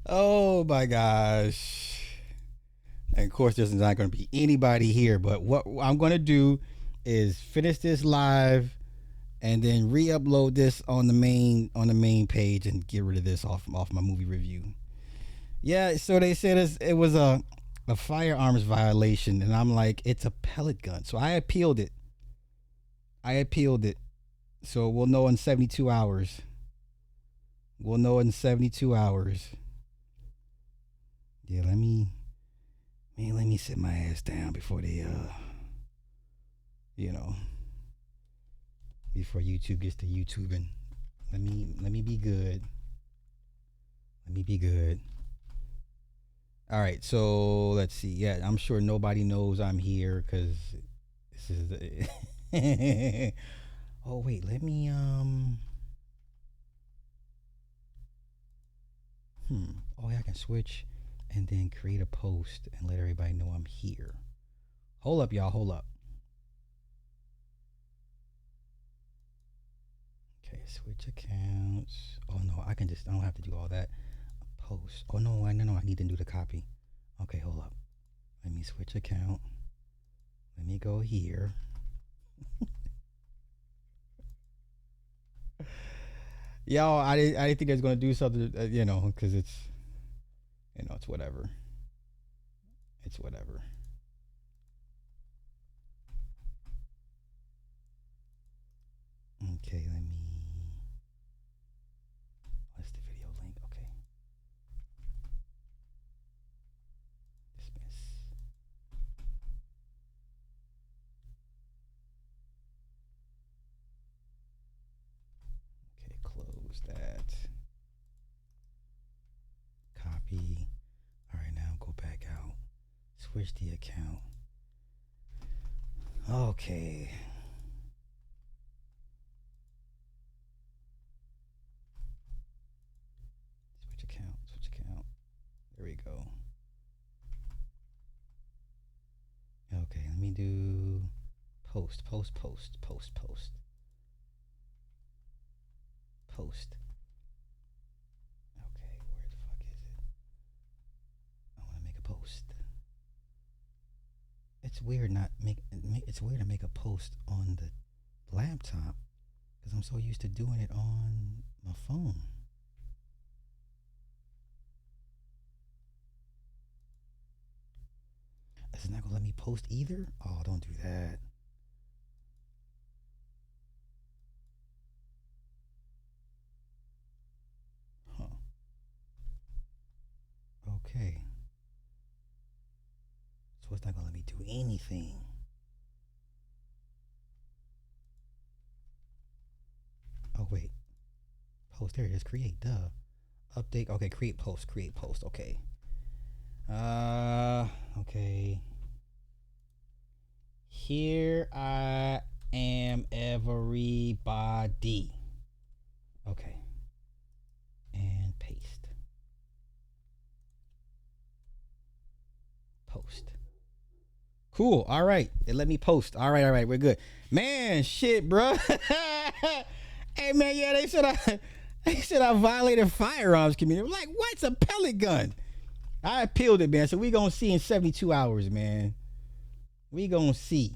Oh my gosh. And of course, there's not going to be anybody here. But what I'm going to do is finish this live and then re-upload this on the main page and get rid of this off my movie review. Yeah. So they said it was a firearms violation, and I'm like, it's a pellet gun. So I appealed it. I appealed it. So we'll know in 72 hours. We'll know in 72 hours. Yeah, let me sit my ass down before they you know, before YouTube gets to YouTubing. Let me be good. Let me be good. All right, so let's see. Yeah, I'm sure nobody knows I'm here because this is the. Oh wait, let me Oh yeah, I can switch and then create a post and let everybody know I'm here. Hold up, y'all. Hold up. Okay, switch accounts. Oh no, I don't have to do all that. Post. Oh no, I need to do the copy. Okay, hold up. Let me switch account. Let me go here. Y'all, I didn't think I was gonna do something, because it's whatever. It's whatever. Okay, let me. What's the video link? Okay, dismiss. Okay, close that. Copy. All right, now go back out. Switch the account. Okay. Switch account. Switch account. There we go. Okay, let me do post, post, post, post, post, post. Okay, where the fuck is it? I want to make a post. It's weird not make. It's weird to make a post on the laptop because I'm so used to doing it on my phone. It's not gonna let me post either. Oh, don't do that. Huh. Okay. So it's not gonna let me do anything. Oh wait. Post. There it is. Create. Duh. Update. Okay. Create post. Create post. Okay. Okay. Here I am, everybody. Okay. And paste. Post. Cool. All right. It let me post. All right. All right. We're good. Man, shit, bro. Hey, man. Yeah, they said I violated firearms community. I'm like, what's a pellet gun? I appealed it, man. So we gonna see in 72 hours, man. We gonna see.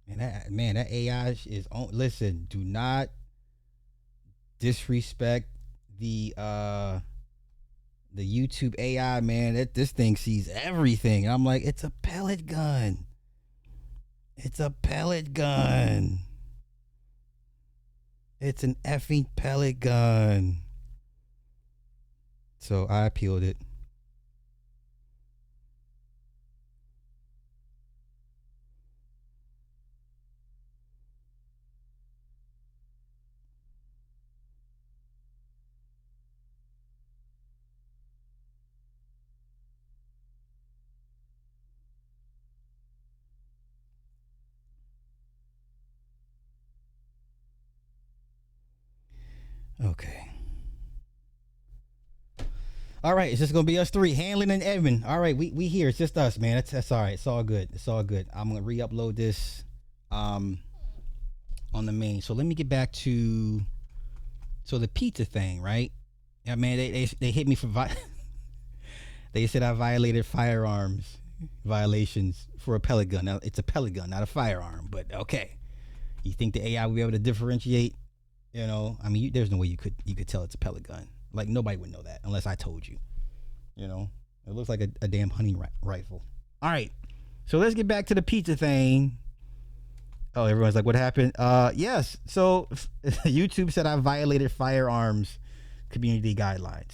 And that AI is on. Listen, do not disrespect the YouTube AI, man. This thing sees everything. And I'm like, it's a pellet gun. It's a pellet gun. It's an effing pellet gun. So I appealed it. Okay. All right, it's just gonna be us three, Hanlon and Evan. All right, we here. It's just us, man. That's all right. It's all good. It's all good. I'm gonna re-upload this um on the main. So let me get back to the pizza thing, right? Yeah, man. They hit me for They said I violated firearms violations for a pellet gun. Now it's a pellet gun, not a firearm. But okay, you think the AI will be able to differentiate? You know, I mean, there's no way you could tell it's a pellet gun. Like nobody would know that unless I told you. You know, it looks like a damn hunting rifle. All right, so let's get back to the pizza thing. Oh, everyone's like, what happened? Yes. So YouTube said I violated firearms community guidelines,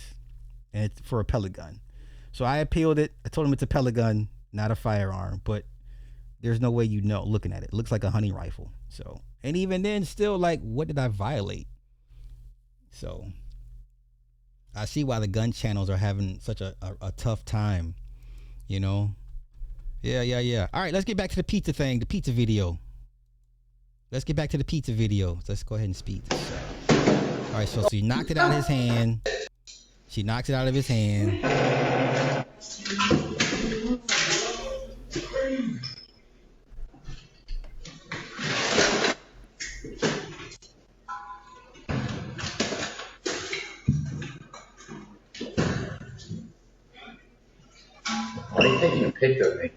and it's for a pellet gun. So I appealed it. I told him it's a pellet gun, not a firearm. But there's no way you know looking at it. It looks like a hunting rifle. So, and even then, still like, what did I violate? So I see why the gun channels are having such a tough time. You know? Yeah. All right, let's get back to the pizza thing, the pizza video. Let's get back to the pizza video. Let's go ahead and speed this up. All right, so she knocked it out of his hand. She knocks it out of his hand. Why are you taking a picture of me?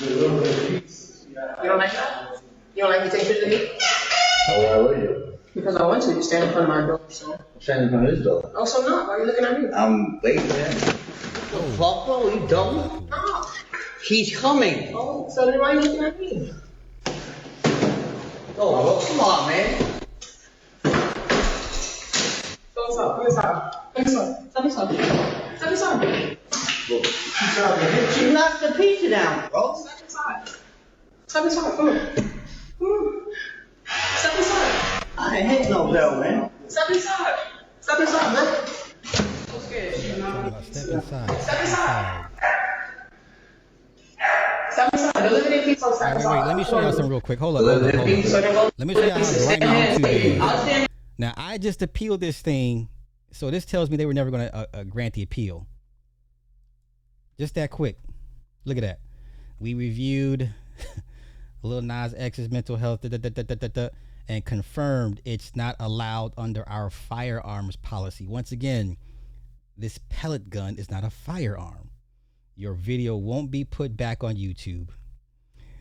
You don't like that? You don't like me taking pictures of me? Oh, why would you? Because I want to. You stand in front of my door, so. I'm standing in front of his door. Oh, so not. Why are you looking at me? I'm waiting for him. What the fuck, bro? Are you dumb? No. He's coming. Oh, so then why are you looking at me? Oh, well, come on, man. Stop inside. Step inside. She knocked the pizza down, bro. Step inside. Come on. Step inside. I ain't hit no bell, man. Step inside, man. I'm scared. Step inside. Step inside. Eliminate pizza. Step inside. Wait. Let me show y'all something real quick. Hold up. Let me show y'all how bright my YouTube is. Now, I just appealed this thing, so this tells me they were never going to grant the appeal. Just that quick. Look at that. We reviewed Lil Nas X's mental health and confirmed it's not allowed under our firearms policy. Once again, this pellet gun is not a firearm. Your video won't be put back on YouTube.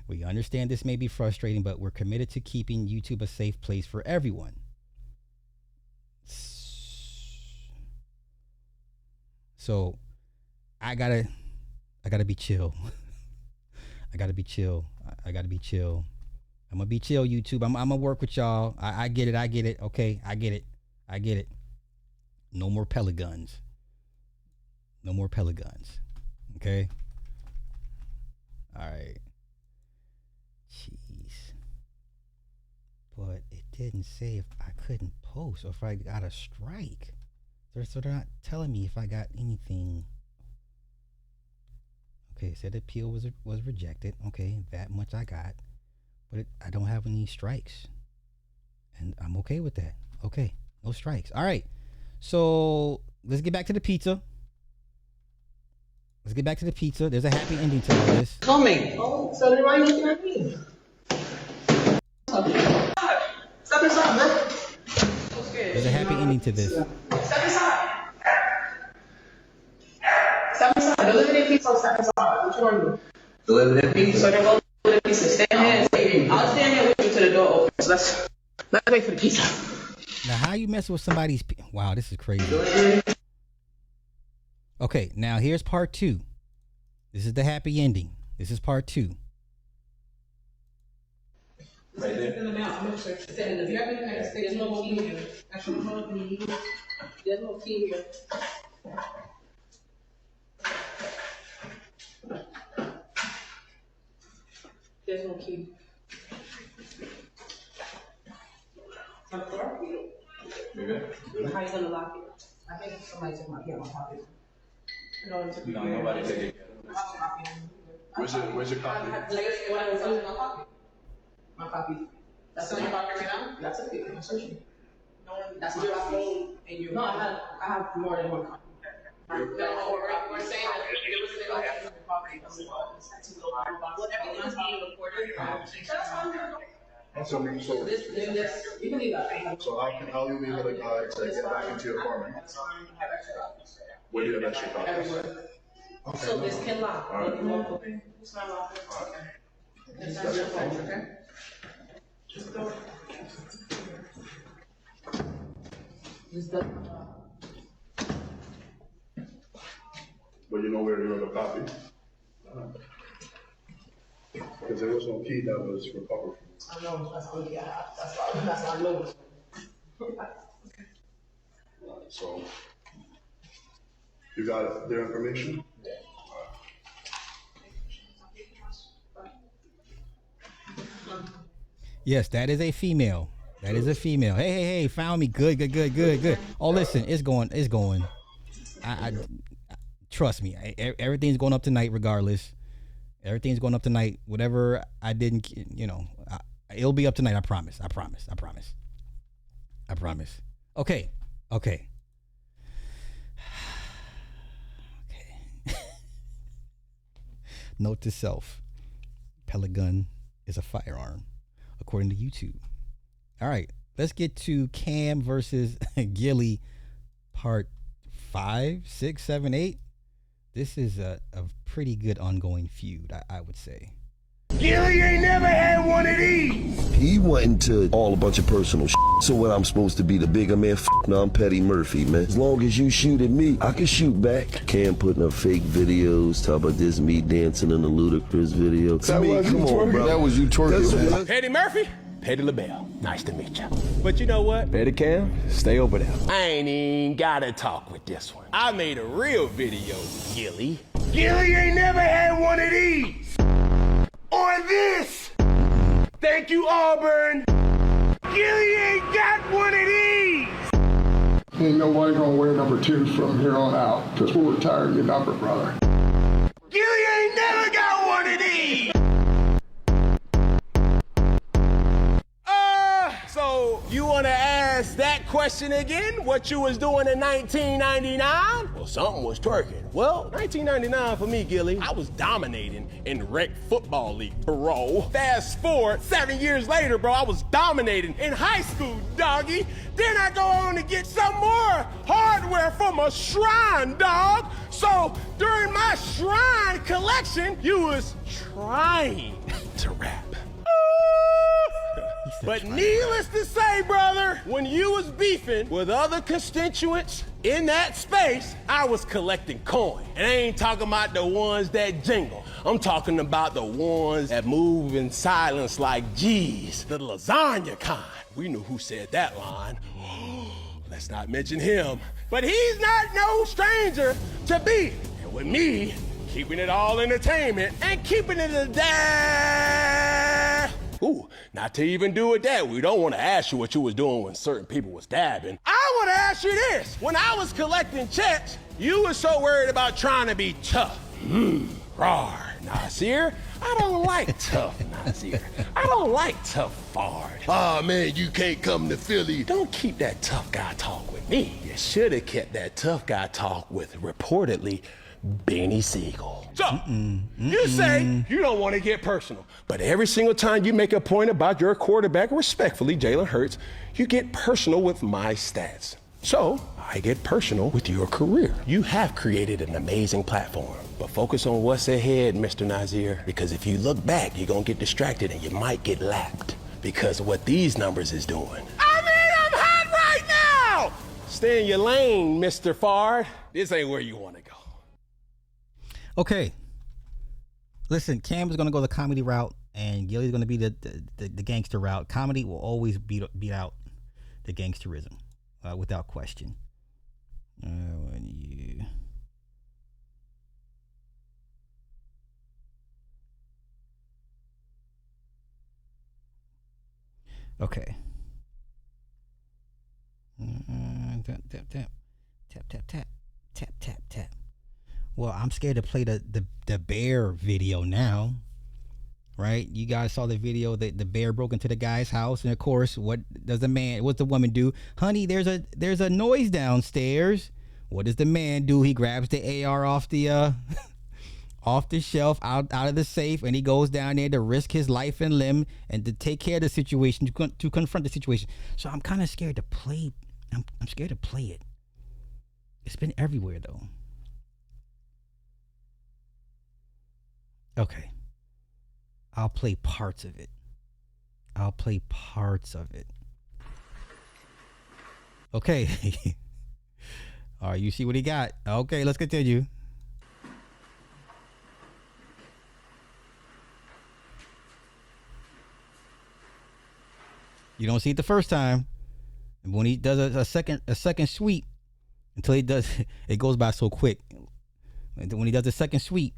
We understand this may be frustrating, but we're committed to keeping YouTube a safe place for everyone. So I gotta be chill. I gotta be chill. I'm gonna be chill, YouTube. I'm gonna work with y'all. I get it. Okay, I get it. No more pellet guns. Okay. All right. Jeez. But it didn't say if I couldn't post or if I got a strike. So they're not telling me if I got anything. Okay, said the appeal was rejected. Okay, that much I got. But I don't have any strikes. And I'm okay with that. Okay, no strikes. All right. So let's get back to the pizza. There's a happy ending to all this. Coming. Oh, so then why are you looking at me? Step inside, man. I'm scared. There's a happy ending to this. Step inside. Eliminate pizza. Step inside. What you want to do? Deliver pizza. So then go to the pizza. Stand here. I'll stand here with you till the door opens. So let's wait for the pizza. Now, how you mess with somebody's... Wow, this is crazy. Okay, now here's part 2. This is the happy ending. This is part 2. Right there. There's no key here. Actually, there's no key here. There's no key. How you gonna lock it? I think somebody took my key out of my pocket. No, nobody took it. Where's your copy? My copy. That's in your pocket right now? That's a picture. I'm searching. That's my phone and your. No, I have more than one copy. We're saying that you're listening to your property. Everything's being recorded. So You can leave that. how you be able to get back into your apartment? Where do you have extra copies? Everywhere. Okay, So this can lock. All right. Look, you won't open. It's not locked. Okay. It's not your fault, okay? Just do it. Just do it. But you know where the other copy? Because there was no key that was recovered. I know, that's what, yeah, that's why I know it's. So, you got their information? Yes, that is a female. That is a female. Hey, found me. Good. Oh, listen, it's going. I trust me. Everything's going up tonight, regardless. Everything's going up tonight. Whatever I didn't, it'll be up tonight. I promise. Okay. Note to self: pellet gun is a firearm, according to YouTube. All right, let's get to Cam versus Gilly, part 5, 6, 7, 8. This is a pretty good ongoing feud, I would say. Gilly ain't never had one of these. He went into all a bunch of personal shit. So what, I'm supposed to be the bigger man? No, I'm Petty Murphy, man. As long as you shoot at me, I can shoot back. Cam putting up fake videos, talk about this me dancing in the Ludacris video. That was you twerking. That was you twerking, man. Petty Murphy, Petty LaBelle. Nice to meet you. But you know what? Petty Cam, stay over there. I ain't even gotta talk with this one. I made a real video, Gilly. Gilly ain't never had one of these. Or this. Thank you, Auburn. Gilly ain't got one of these. Ain't nobody gonna wear number 2 from here on out, because we'll retire your number, brother. Gilly ain't never got one of these. So you wanna ask that question again? What you was doing in 1999? Well, something was twerking. Well, 1999 for me, Gilly, I was dominating in rec football league, bro. Fast forward, 7 years later, bro, I was dominating in high school, doggy. Then I go on to get some more hardware from a shrine, dog. So during my shrine collection, you was trying to rap. But needless to say, brother, when you was beefing with other constituents in that space, I was collecting coin. And I ain't talking about the ones that jingle. I'm talking about the ones that move in silence like G's, the lasagna kind. We knew who said that line. Let's not mention him. But he's not no stranger to beef. And with me, keeping it all entertainment and keeping it a dab. Ooh, not to even do with that. We don't want to ask you what you was doing when certain people was dabbing. I want to ask you this. When I was collecting checks, you was so worried about trying to be tough. Rawr, Nasir. I don't like tough, Nasir. I don't like tough Fard. Ah, man, you can't come to Philly. Don't keep that tough guy talk with me. You should have kept that tough guy talk with, reportedly, Benny Siegel. So, you say you don't want to get personal, but every single time you make a point about your quarterback, respectfully, Jalen Hurts, you get personal with my stats. So, I get personal with your career. You have created an amazing platform, but focus on what's ahead, Mr. Nasir, because if you look back, you're going to get distracted and you might get lapped because of what these numbers is doing. I mean, I'm hot right now! Stay in your lane, Mr. Fard. This ain't where you want to go. Okay. Listen, Cam is going to go the comedy route, and Gilly's going to be the gangster route. Comedy will always beat out the gangsterism, without question. Okay. Tap. Well, I'm scared to play the bear video now, right? You guys saw the video that the bear broke into the guy's house, and of course, what's the woman do? Honey, there's a noise downstairs. What does the man do? He grabs the AR off the off the shelf, out of the safe, and he goes down there to risk his life and limb and to take care of the situation, to confront the situation. So I'm kind of scared to play. I'm scared to play it. It's been everywhere though. Okay. I'll play parts of it. Okay. All right, you see what he got. Okay, let's continue. You don't see it the first time. And when he does a second sweep, until he does, it goes by so quick. And when he does a second sweep,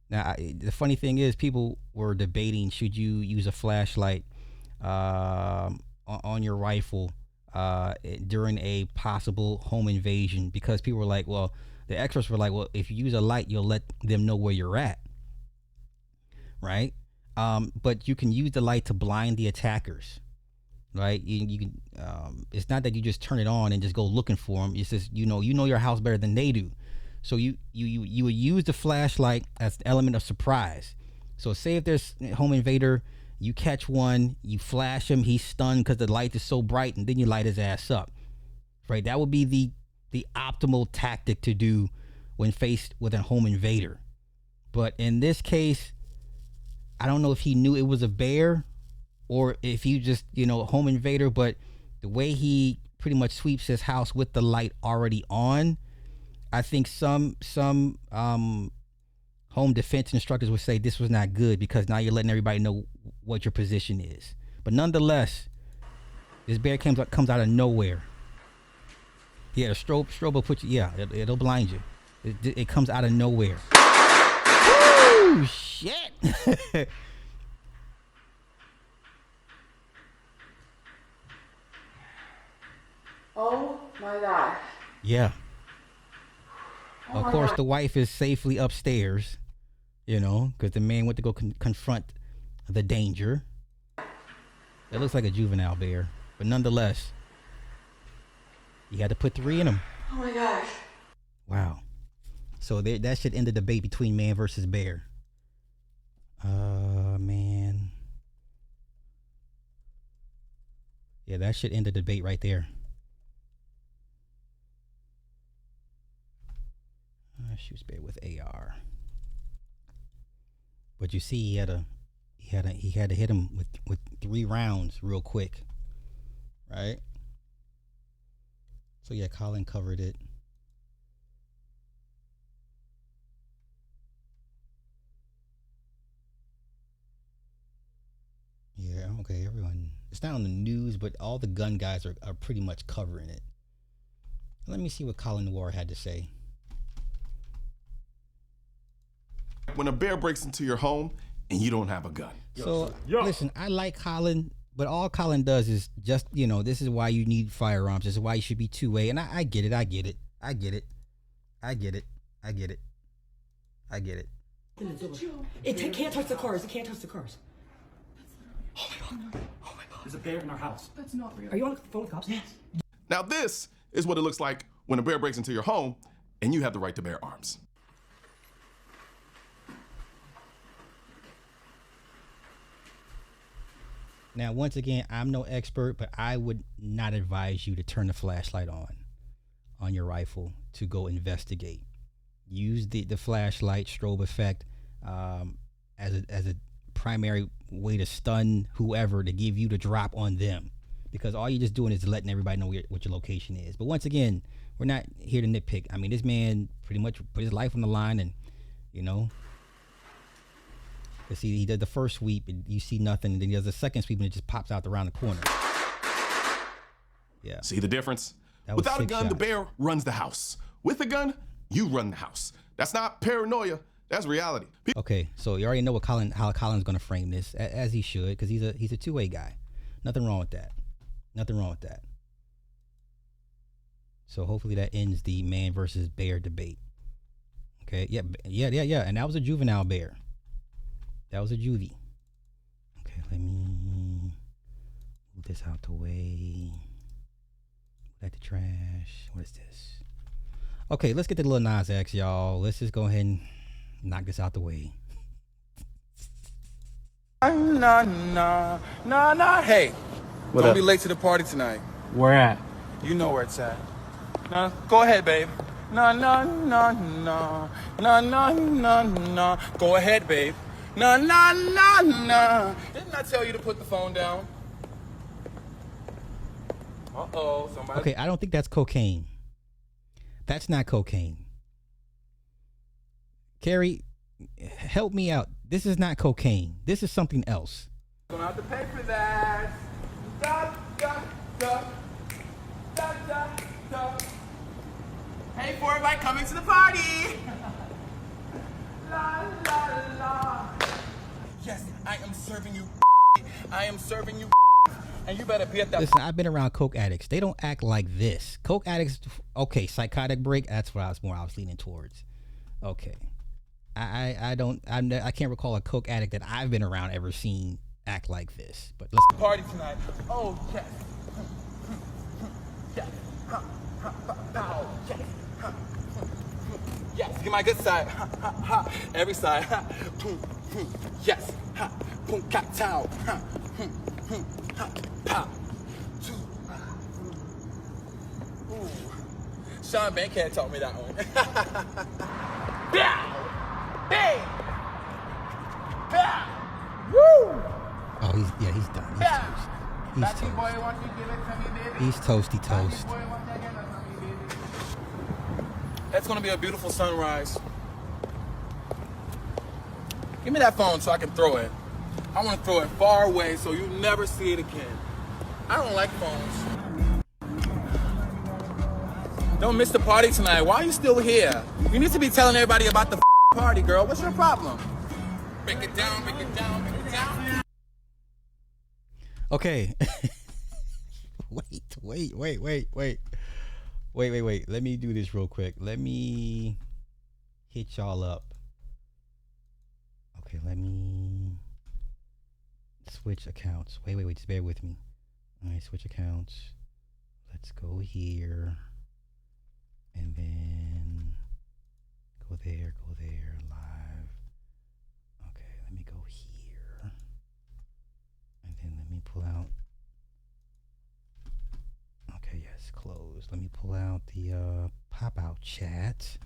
now the funny thing is, people were debating, should you use a flashlight on your rifle during a possible home invasion, because people were like, well, the experts were like, well, if you use a light, you'll let them know where you're at, right? But you can use the light to blind the attackers, right? You can. It's not that you just turn it on and just go looking for them. It's just you know your house better than they do, so you would use the flashlight as the element of surprise. So say if there's a home invader, you catch one, you flash him, he's stunned because the light is so bright, and then you light his ass up, right? That would be the optimal tactic to do when faced with a home invader. But in this case, I don't know if he knew it was a bear or if he just, a home invader, but the way he pretty much sweeps his house with the light already on, I think some home defense instructors would say this was not good, because now you're letting everybody know what your position is. But nonetheless, this bear comes out of nowhere. Yeah, the strobe will put you, it'll blind you. It comes out of nowhere. Woo, shit. Oh my God. Yeah. Of course, the wife is safely upstairs, because the man went to go confront the danger. It looks like a juvenile bear, but nonetheless, you had to put 3 in him. Oh my gosh. Wow. So that should end the debate between man versus bear. Man. Yeah, that should end the debate right there. Shoots bear with AR. But you see, he had to hit him with 3 rounds real quick, right? So yeah, Colin covered it. Yeah, okay, everyone. It's not on the news, but all the gun guys are pretty much covering it. Let me see what Colin Noir had to say. When a bear breaks into your home and you don't have a gun. So, listen, I like Colin, but all Colin does is just, this is why you need firearms. This is why you should be two-way. And I get it. It can't touch the cars. It can't touch the cars. Oh my God. There's a bear in our house. That's not real. Are you on the phone with cops? Yes. Now this is what it looks like when a bear breaks into your home and you have the right to bear arms. Now, once again, I'm no expert, but I would not advise you to turn the flashlight on your rifle to go investigate. Use the flashlight strobe effect as a primary way to stun whoever, to give you the drop on them, because all you're just doing is letting everybody know what your location is. But once again, we're not here to nitpick. I mean, this man pretty much put his life on the line, and see, he did the first sweep and you see nothing, and then he does the second sweep and it just pops out around the corner. Yeah. See the difference? Without a gun, shots. the bear runs the house. With a gun, you run the house. That's not paranoia. That's reality. Okay, so you already know how Colin's going to frame this, as he should, because he's a two-way guy. Nothing wrong with that. So hopefully that ends the man versus bear debate. Okay, yeah, and that was a juvenile bear. That was a juvie. Okay, let me move this out the way. Like the trash. What is this? Okay, let's get to Lil Nas X, y'all. Let's just go ahead and knock this out the way. Nah. Hey, What don't up? be late to the party tonight. Where at? You know where it's at. Nah, go ahead, babe. Na na na na na na na na. Go ahead, babe. Na na na na. Didn't I tell you to put the phone down? Uh-oh, somebody. Okay, I don't think that's cocaine. That's not cocaine. Carrie, help me out. This is not cocaine. This is something else. Gonna have to pay for that. Da da da da da da. Hey, for everybody coming to the party. La la la. Yes, I am serving you. I am serving you. And you better be at that. Listen, I've been around coke addicts. They don't act like this. Coke addicts, okay, psychotic break. That's what I was leaning towards. Okay, I can't recall a coke addict that I've been around ever seen act like this. But let's party tonight. Oh yes. Yes. Yes. Yes. Get my good side. Every side. Yes. Boom, cocktail. Sean Bankhead taught me that one. Hey! Woo! Oh, he's done. He's toast. Boy, won't you give it to me, baby? He's toasty toast. Boy, won't you give it to me, baby? That's gonna be a beautiful sunrise. Give me that phone so I can throw it. I want to throw it far away so you never see it again. I don't like phones. Don't miss the party tonight. Why are you still here? You need to be telling everybody about the party, girl. What's your problem? Break it down, break it down, break it down. Okay. Wait. Let me do this real quick. Let me hit y'all up. Okay, let me switch accounts. Wait, just bear with me. All right, switch accounts. Let's go here. And then go there, live. Okay, let me go here. And then let me pull out. Okay, yes, close. Let me pull out the pop out chat.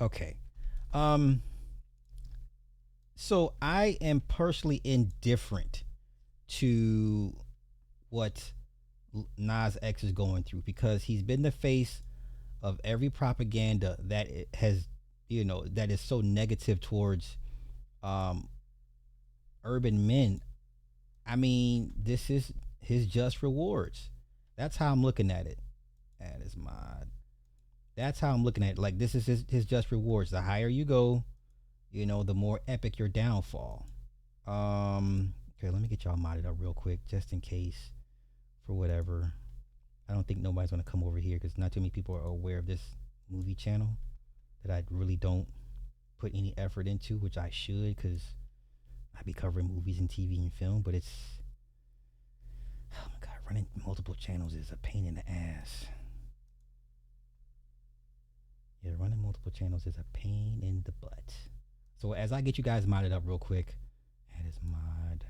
Okay. So I am personally indifferent to what Nas X is going through because he's been the face of every propaganda that it has, that is so negative towards urban men. I mean, this is his just rewards. That's how I'm looking at it. That is mod. That's how I'm looking at it. Like, this is his just rewards. The higher you go, the more epic your downfall. Okay, let me get y'all modded up real quick, just in case, for whatever. I don't think nobody's gonna come over here because not too many people are aware of this movie channel that I really don't put any effort into, which I should, because I be covering movies and TV and film, but it's, oh my God, running multiple channels is a pain in the ass. Yeah, running multiple channels is a pain in the butt. So as I get you guys modded up real quick, add is mod.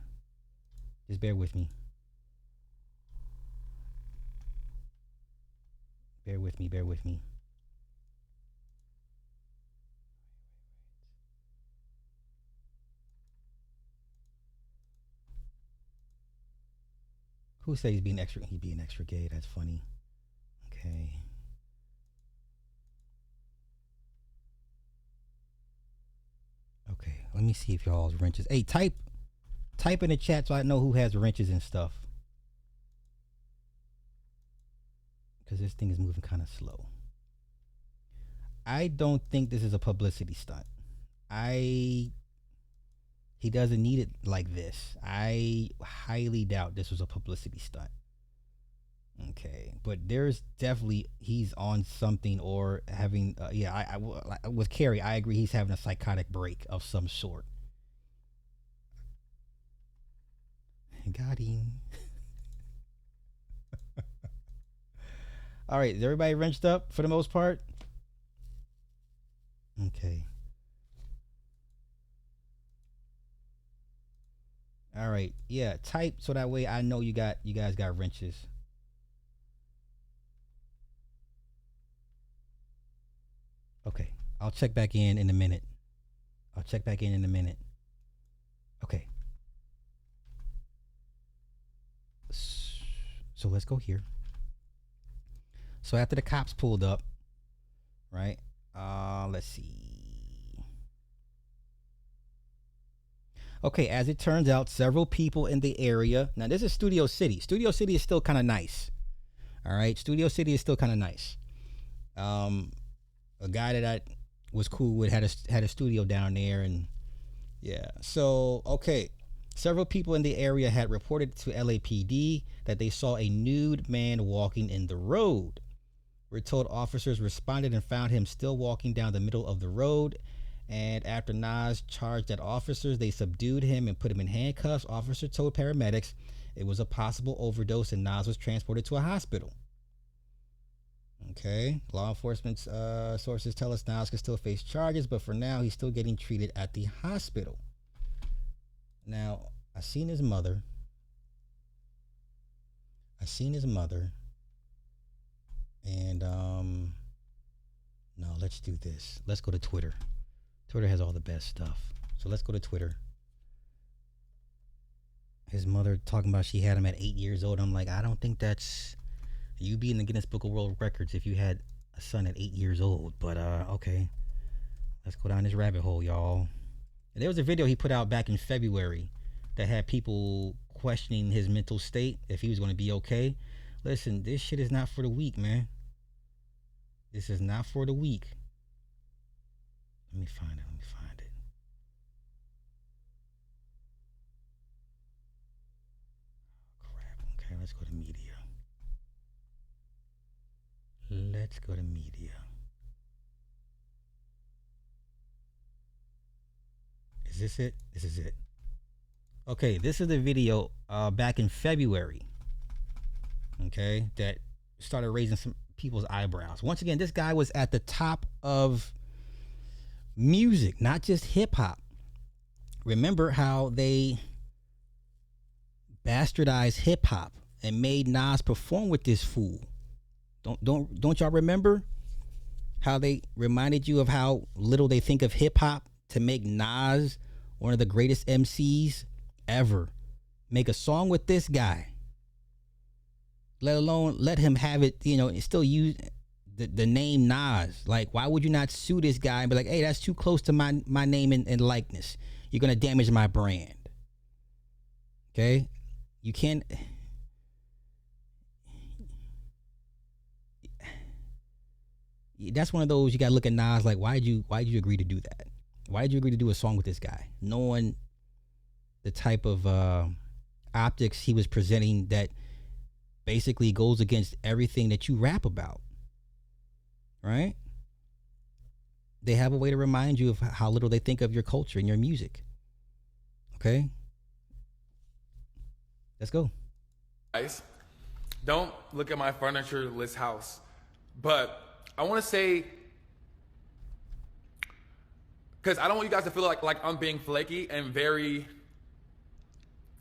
Just bear with me. Bear with me. Who said he's being extra? He's being extra gay. That's funny. Okay. Okay, let me see if y'all's wrenches. Hey, type in the chat so I know who has wrenches and stuff. Because this thing is moving kind of slow. I don't think this is a publicity stunt. He doesn't need it like this. I highly doubt this was a publicity stunt. Okay, but there's definitely, he's on something or having, I with Carrie, I agree he's having a psychotic break of some sort. Got him. All right, is everybody wrenched up for the most part? Okay. All right, yeah, type so that way I know you guys got wrenches. Okay, I'll check back in a minute. I'll check back in a minute. Okay. So let's go here. So after the cops pulled up, right? Let's see. Okay, as it turns out, several people in the area. Now, this is Studio City. Studio City is still kind of nice. All right, Studio City is still kind of nice. A guy that I was cool with had a studio down there, and yeah. So okay, several people in the area had reported to LAPD that they saw a nude man walking in the road. We're told officers responded and found him still walking down the middle of the road. And after Nas charged at officers, they subdued him and put him in handcuffs. Officer told paramedics it was a possible overdose and Nas was transported to a hospital. Okay. Law enforcement sources tell us Nas can still face charges, but for now, he's still getting treated at the hospital. Now, I seen his mother. And, no, let's do this. Let's go to Twitter. Twitter has all the best stuff. So let's go to Twitter. His mother talking about she had him at 8 years old. I'm like, I don't think that's... You'd be in the Guinness Book of World Records if you had a son at 8 years old. But, okay. Let's go down this rabbit hole, y'all. And there was a video he put out back in February that had people questioning his mental state, if he was going to be okay. Listen, this shit is not for the weak, man. This is not for the weak. Let me find it. Crap. Okay, let's go to media. Is this it? This is it. Okay, this is the video back in February. Okay, that started raising some people's eyebrows. Once again, this guy was at the top of music, not just hip hop. Remember how they bastardized hip hop and made Nas perform with this fool? Don't y'all remember how they reminded you of how little they think of hip hop to make Nas one of the greatest MCs ever make a song with this guy, let alone let him have it, still use the name Nas. Like, why would you not sue this guy and be like, hey, that's too close to my name and likeness. You're going to damage my brand. Okay? You can't... That's one of those, you got to look at Nas like, why did you agree to do that? Why did you agree to do a song with this guy? Knowing the type of optics he was presenting that basically goes against everything that you rap about. Right? They have a way to remind you of how little they think of your culture and your music. Okay? Let's go. Guys, don't look at my furniture-less house. But I want to say, because I don't want you guys to feel like I'm being flaky and very,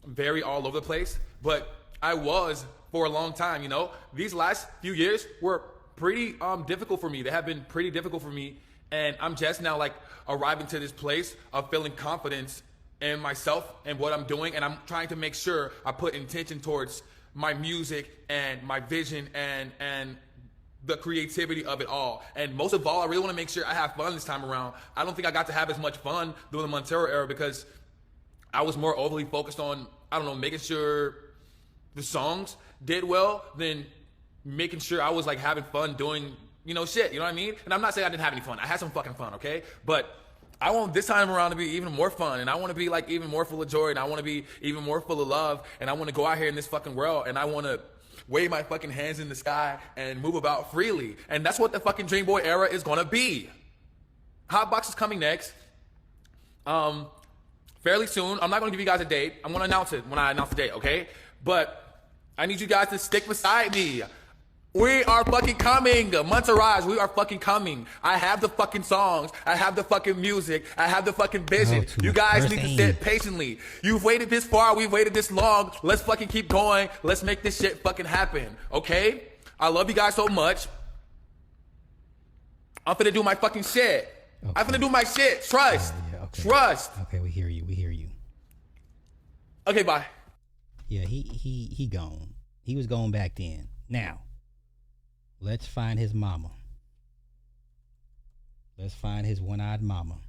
very all over the place. But I was for a long time, These last few years were pretty difficult for me. They have been pretty difficult for me. And I'm just now arriving to this place of feeling confidence in myself and what I'm doing. And I'm trying to make sure I put intention towards my music and my vision and the creativity of it all. And most of all, I really want to make sure I have fun this time around. I don't think I got to have as much fun during the Montero era because I was more overly focused on, making sure the songs did well than making sure I was having fun doing, shit, you know what I mean? And I'm not saying I didn't have any fun. I had some fucking fun, okay? But I want this time around to be even more fun, and I want to be even more full of joy, and I want to be even more full of love, and I want to go out here in this fucking world, and I want to wave my fucking hands in the sky and move about freely. And that's what the fucking Dream Boy era is gonna be. Hotbox is coming next. Fairly soon. I'm not gonna give you guys a date. I'm gonna announce it when I announce the date, okay? But I need you guys to stick beside me. We are fucking coming. Monterage, we are fucking coming. I have the fucking songs. I have the fucking music. I have the fucking vision. You guys need to sit patiently. You've waited this far. We've waited this long. Let's fucking keep going. Let's make this shit fucking happen. Okay? I love you guys so much. I'm finna do my fucking shit. Okay. I'm finna do my shit. Trust. Yeah, okay. Trust. Okay, we hear you. We hear you. Okay, bye. Yeah, he gone. He was going back then. Now, let's find his mama. Let's find his one-eyed mama.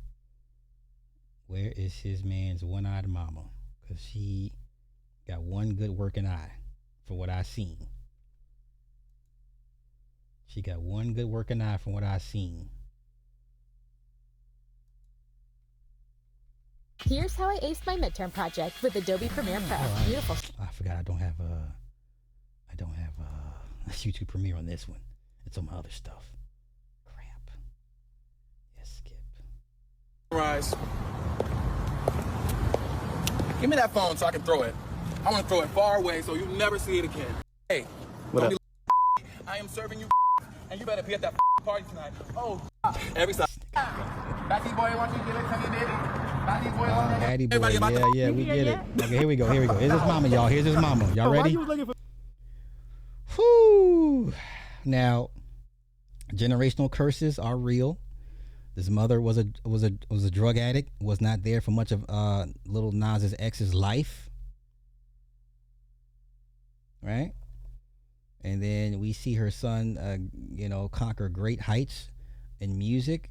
Where is his man's one-eyed mama? Because she got one good working eye from what I seen. She got one good working eye from what I seen. Here's how I aced my midterm project with Adobe Premiere Pro. Beautiful. I forgot I don't have YouTube Premiere on this one. It's on my other stuff. Crap. Yes, skip. Rise. Give me that phone so I can throw it. I want to throw it far away so you never see it again. Hey, what up? I am serving you, and you better be at that party tonight. Oh, every side. Batty boy, want you to get it? Tell you, baby. Batty boy, Batty boy. Yeah, we get it. Okay, here we go. Here's his mama, y'all. Here's his mama. Y'all ready? Whoo! Now, generational curses are real. His mother was a drug addict. Was not there for much of Lil Nas X's life. Right? And then we see her son, conquer great heights in music,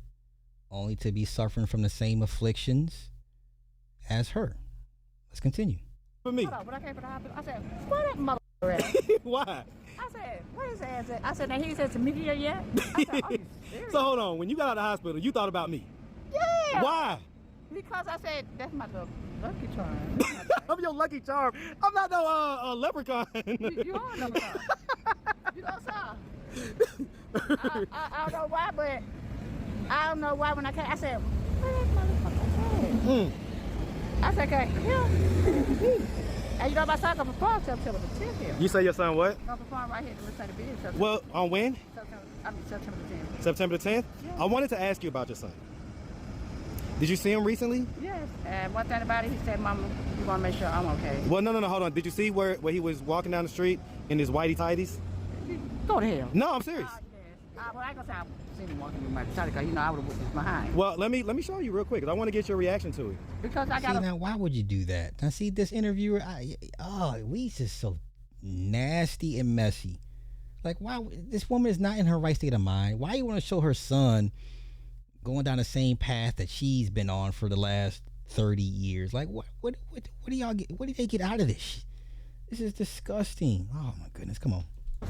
only to be suffering from the same afflictions as her. Let's continue. For me. Hold on, when I came to the hospital, I said, "Where that mother at?" Why? I said, "Where is that?" I said, "Now he said to me yet?" I said, "Are you serious?" So hold on, when you got out of the hospital, you thought about me. Yeah. Why? Because I said, "That's my little lucky charm." I'm your lucky charm. I'm not no leprechaun. You are a leprechaun. You know so. I don't know why, but I don't know why when I came, I said, "Where that motherfucker at?" I said, "Okay, yeah." And you know my son gonna perform September the 10th here. You say your son what? Gonna perform right here to listen to the video. Well, on when? September the 10th. September the 10th? Yeah. I wanted to ask you about your son. Did you see him recently? Yes. And one thing about it, he said, "Mama, you want to make sure I'm okay." Well, no, hold on. Did you see where he was walking down the street in his whitey tighties? Go to hell. No, I'm serious. Well, I ain't gonna say I've seen him walking in my tighties because I would have whipped his behind. Well, let me show you real quick because I want to get your reaction to it. Because I got. See, now, why would you do that? Now, see, this interviewer, we just so nasty and messy. Like, why? This woman is not in her right state of mind. Why you want to show her son going down the same path that she's been on for the last 30 years? Like, what do y'all get? What do they get out of this? This is disgusting. Oh my goodness, come on.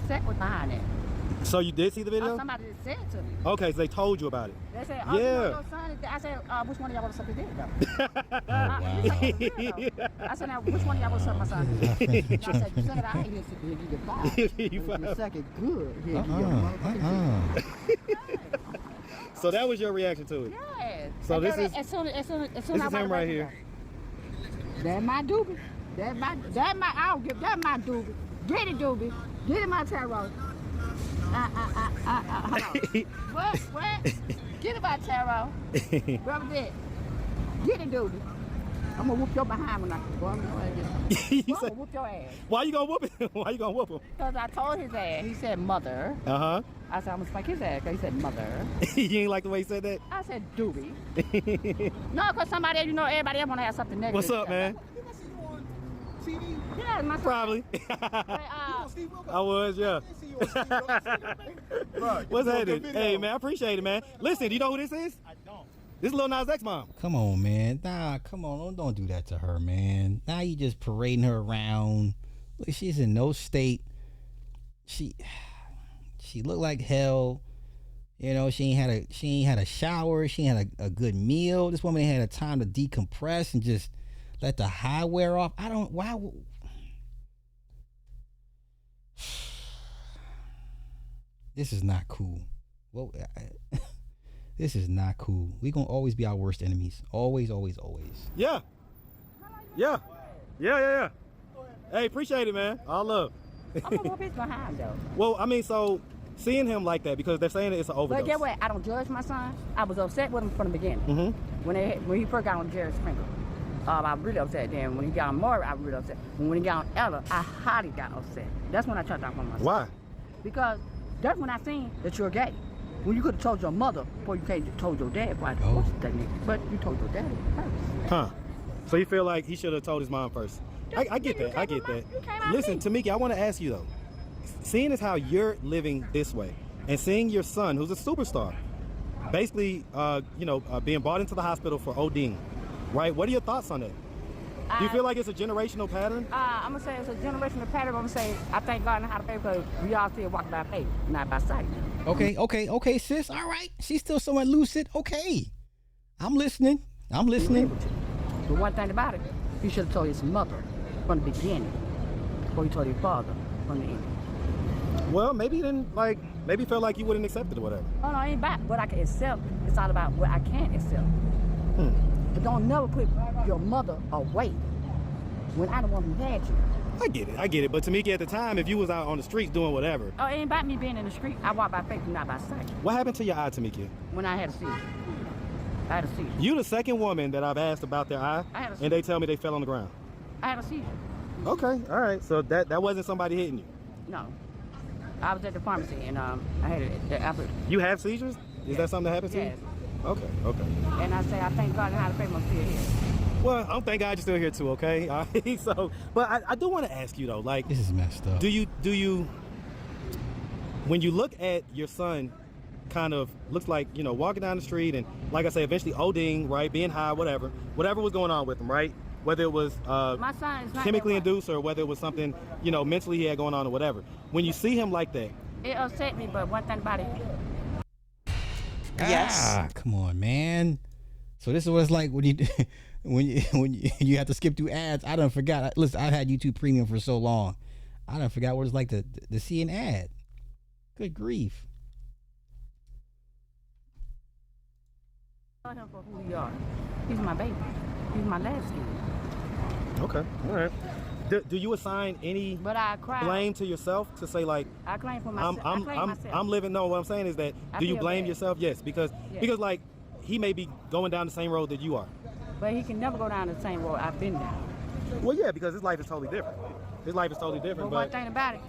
Set was behind it. So you did see the video? Somebody just said it to me. Okay, so they told you about it. They said, "Oh, yeah." your son is." I said, "Which one of y'all want to suck his dick though?" I said, "Now, which one of y'all want to suck my son's dick?" I said, "You suck it, I ain't here to give you the vibe. You suck it good. Here, So that was your reaction to it? Yes. So this is as soon as this is him right here. That's my doobie. That's my. I'll give that my doobie. Get it, doobie. Get it, my tarot. What? Get it, my tarot. Rubber dick. Get it, doobie. I'm gonna whoop your behind when I go. I'm gonna whoop your ass. Why you gonna whoop him? Why you gonna whoop him? Because I told his ass. He said mother. Uh-huh. I said I'm gonna spank his ass because he said mother. You ain't like the way he said that? I said doobie. No, because somebody, everybody else wanna have something negative. What's up, man? Yeah, my son. Probably. I was, yeah. What's happening? Hey, man, I appreciate it, man. Listen, do you know who this is? I don't. This is Lil Nas X mom. Come on, man. Nah, come on. Don't do that to her, man. Now you just parading her around. Look, she's in no state. She looked like hell. You know, she ain't had a shower. She ain't had a good meal. This woman ain't had a time to decompress and just let the high wear off. Why? This is not cool. Well, this is not cool. We gonna always be our worst enemies. Always, always, always. Yeah. Hey, appreciate it, man. All love. I'm gonna whoop his behind though. Well, I mean, so seeing him like that because they're saying it's an overdose. But get what? I don't judge my son. I was upset with him from the beginning. Mm-hmm. When he first got on Jerry Springer. I was really upset then. When he got on Umar, I was really upset. When he got on Ella, I highly got upset. That's when I tried to talk on myself. Why? Because that's when I seen that you're gay. Well, you could have told your mother before you told your dad why divorce that nigga. But you told your dad first. Huh. So you feel like he should have told his mom first. I get that. I get that. Listen, Tamika, I want to ask you though. Seeing as how you're living this way, and seeing your son, who's a superstar, basically, being brought into the hospital for ODing, right? What are your thoughts on that? Do you feel like it's a generational pattern? I'm gonna say it's a generational pattern. I'm gonna say I thank God and how to pay because we all still walk by faith, not by sight. Okay, sis. All right. She's still somewhat lucid. Okay. I'm listening. But one thing about it, he should have told his mother from the beginning before he told his father from the end. Well, maybe he didn't maybe felt like you wouldn't accept it or whatever. Oh, no, it ain't about what I can accept. It's all about what I can't accept. But don't never put your mother away when I'm the one who had you. I get it. But Tamika, at the time, if you was out on the streets doing whatever. Oh, it ain't about me being in the street. I walk by faith and not by sight. What happened to your eye, Tamika? When I had a seizure. I had a seizure. You the second woman that I've asked about their eye, and they tell me they fell on the ground. I had a seizure. Okay, all right. So that wasn't somebody hitting you? No. I was at the pharmacy and I had it. You have seizures? Is that something that happens to you? Yes. Okay. And I say I thank God and how to pay my still here. Well, I don't thank God you're still here too, okay? All right, so, but I do want to ask you though, like, this is messed up. Do you, when you look at your son, kind of looks like, walking down the street and, like I say, eventually ODing, right, being high, whatever was going on with him, right? Whether it was my son is not chemically induced or whether it was something, mentally he had going on or whatever. When you see him like that, it upset me, but one thing about it. Yes. Come on, man. So this is what it's like when you when you have to skip through ads. I done forgot. Listen, I've had YouTube Premium for so long. I done forgot what it's like to see an ad. Good grief. I love him for who he are. He's my baby. He's my last kid. Okay, all right. Do you assign any blame to yourself to say like I claim for myself. I'm living? No, what I'm saying is that do you blame yourself? Yes, because like he may be going down the same road that you are. But he can never go down the same road I've been down. Well, yeah, because his life is totally different. His life is totally different. But one thing about it,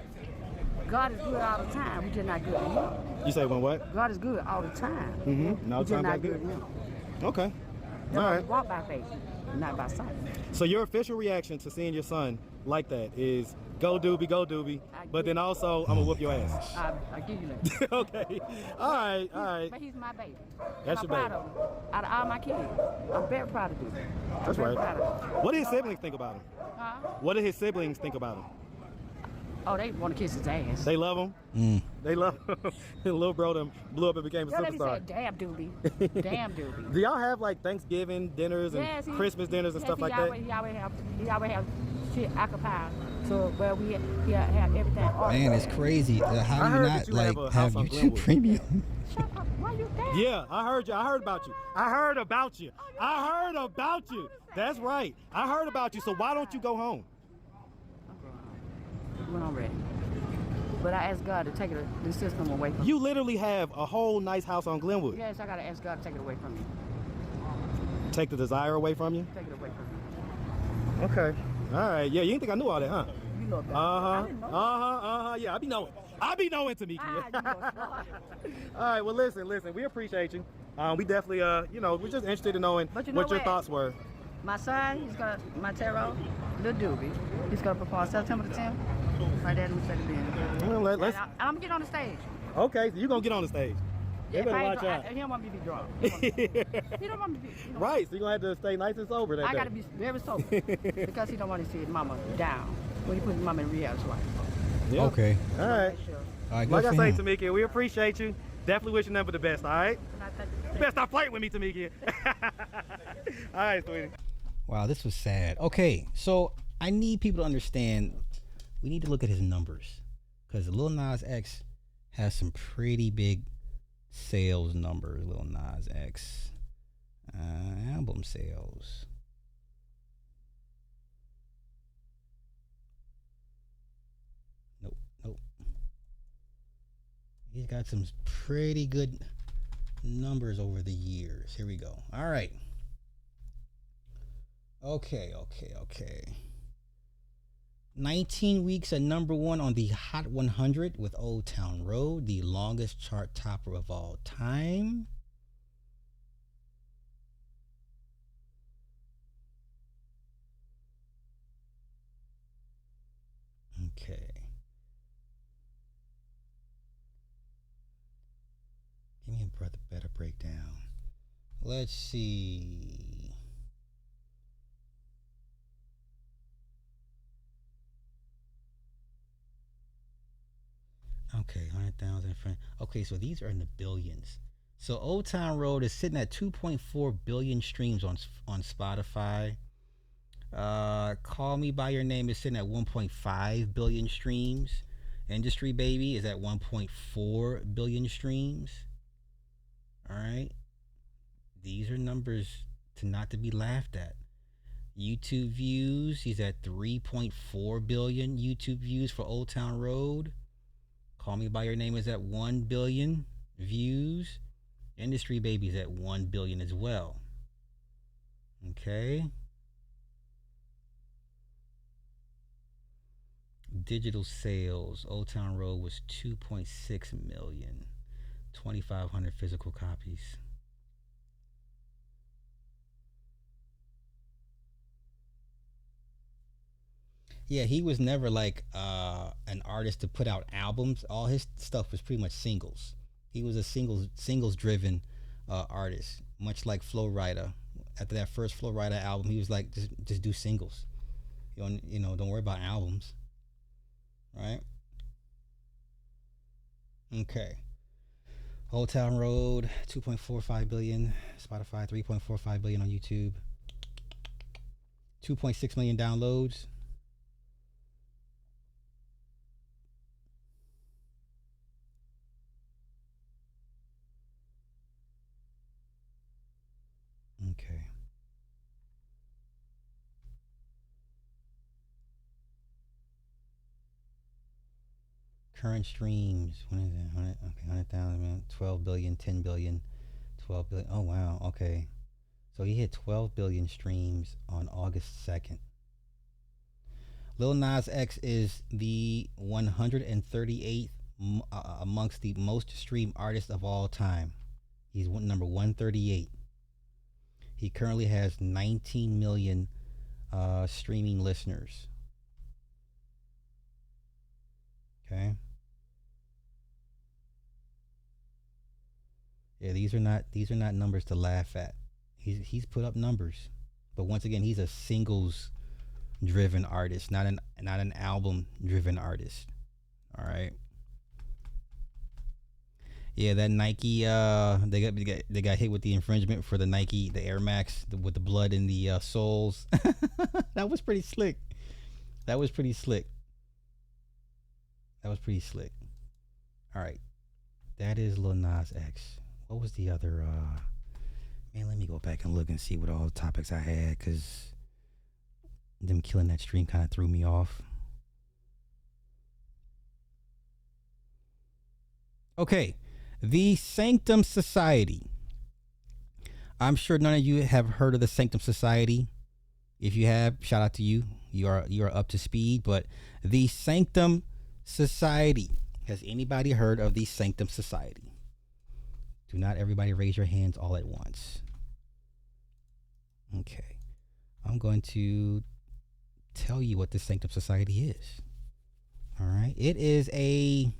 God is good all the time. We just not good to him. You say when what? God is good all the time. Mm-hmm. No we time just not like good to him. Okay. All right. Walk by faith, not by sight. So your official reaction to seeing your son like that is go doobie, but then also I'm gonna whoop your ass. I give you that. Okay. All right. But he's my baby. That's your baby. I'm proud of him. Out of all my kids, I'm very proud of him. That's right. What did his siblings think about him? Huh? What did his siblings think about him? Oh, they want to kiss his ass. They love him? They love him. Little bro them blew up and became a superstar. Said, damn doobie. Damn doobie. Do y'all have like Thanksgiving dinners and Christmas dinners and stuff like that? He always have shit occupied. So he have everything. Man, it's crazy. How do you not like have YouTube Premium? Shut up. Why you there? Yeah, I heard you. I heard about you. I heard about you. That's right. I heard about you. So why don't you go home? When I'm ready. But I asked God to take the system away from me. You literally have a whole nice house on Glenwood. Yes, I gotta ask God to take it away from me. Take the desire away from you? Take it away from me. Okay. All right. Yeah, you didn't think I knew all that, huh? You know that. Yeah, I be knowing, Tamika. All right. Well, listen. We appreciate you. We definitely, we're just interested in knowing what your thoughts were. My son, my tarot, Lil Doobie. He's gonna perform September the 10th. My dad will say the band. Well, let's. I'm gonna get on the stage. Okay, so you're gonna get on the stage. Yeah, you better watch out. He don't want me to be drunk. He don't want me to be. Right, so you're gonna have to stay nice and sober that day. I gotta be very sober because he don't want to see his mama down when he put his mama in rehab. Yeah. Okay. All right. Like I say, Tamika, we appreciate you. Definitely wishing them for the best. All right. You better stop flirting with me, Tamika. All right, sweetie. Wow, this was sad. Okay, so I need people to understand. We need to look at his numbers because Lil Nas X has some pretty big sales numbers. Lil Nas X album sales. Nope. He's got some pretty good numbers over the years. Here we go. All right. Okay. 19 weeks at #1 on the Hot 100 with Old Town Road, the longest chart topper of all time. Okay. Give me a better breakdown. Let's see. Okay, 100,000. Okay, so these are in the billions. So Old Town Road is sitting at 2.4 billion streams on Spotify. Call Me by Your Name is sitting at 1.5 billion streams. Industry Baby is at 1.4 billion streams. All right. These are numbers not to be laughed at. YouTube views, he's at 3.4 billion YouTube views for Old Town Road. Call Me by Your Name is at 1 billion views. Industry Baby is at 1 billion as well. Okay. Digital sales, Old Town Road was 2.6 million. 2,500 physical copies. Yeah, he was never like an artist to put out albums. All his stuff was pretty much singles. He was a singles driven artist, much like Flo Rida. After that first Flo Rida album, he was like, just do singles. Don't worry about albums. Right? Okay. Old Town Road, 2.45 billion. Spotify, 3.45 billion on YouTube. 2.6 million downloads. Okay. Current streams. What is it? 100, okay, 100,000, 12 billion, 10 billion, 12 billion. Oh, wow. Okay. So he hit 12 billion streams on August 2nd. Lil Nas X is the 138th amongst the most streamed artists of all time. He's number 138. He currently has 19 million streaming listeners. Okay. Yeah, these are not numbers to laugh at. He's put up numbers, but once again, he's a singles driven artist, not an album driven artist. All right. Yeah, that Nike they got hit with the infringement for the Nike, the Air Max with the blood in the soles. That was pretty slick. That was pretty slick. All right. That is Lil Nas X. What was the other man, let me go back and look and see what all the topics I had, cuz them killing that stream kind of threw me off. Okay. The Snctm Society. I'm sure none of you have heard of the Snctm Society. If you have, shout out to you. You are up to speed. But the Snctm Society. Has anybody heard of the Snctm Society? Do not everybody raise your hands all at once. Okay. I'm going to tell you what the Snctm Society is. All right. It is a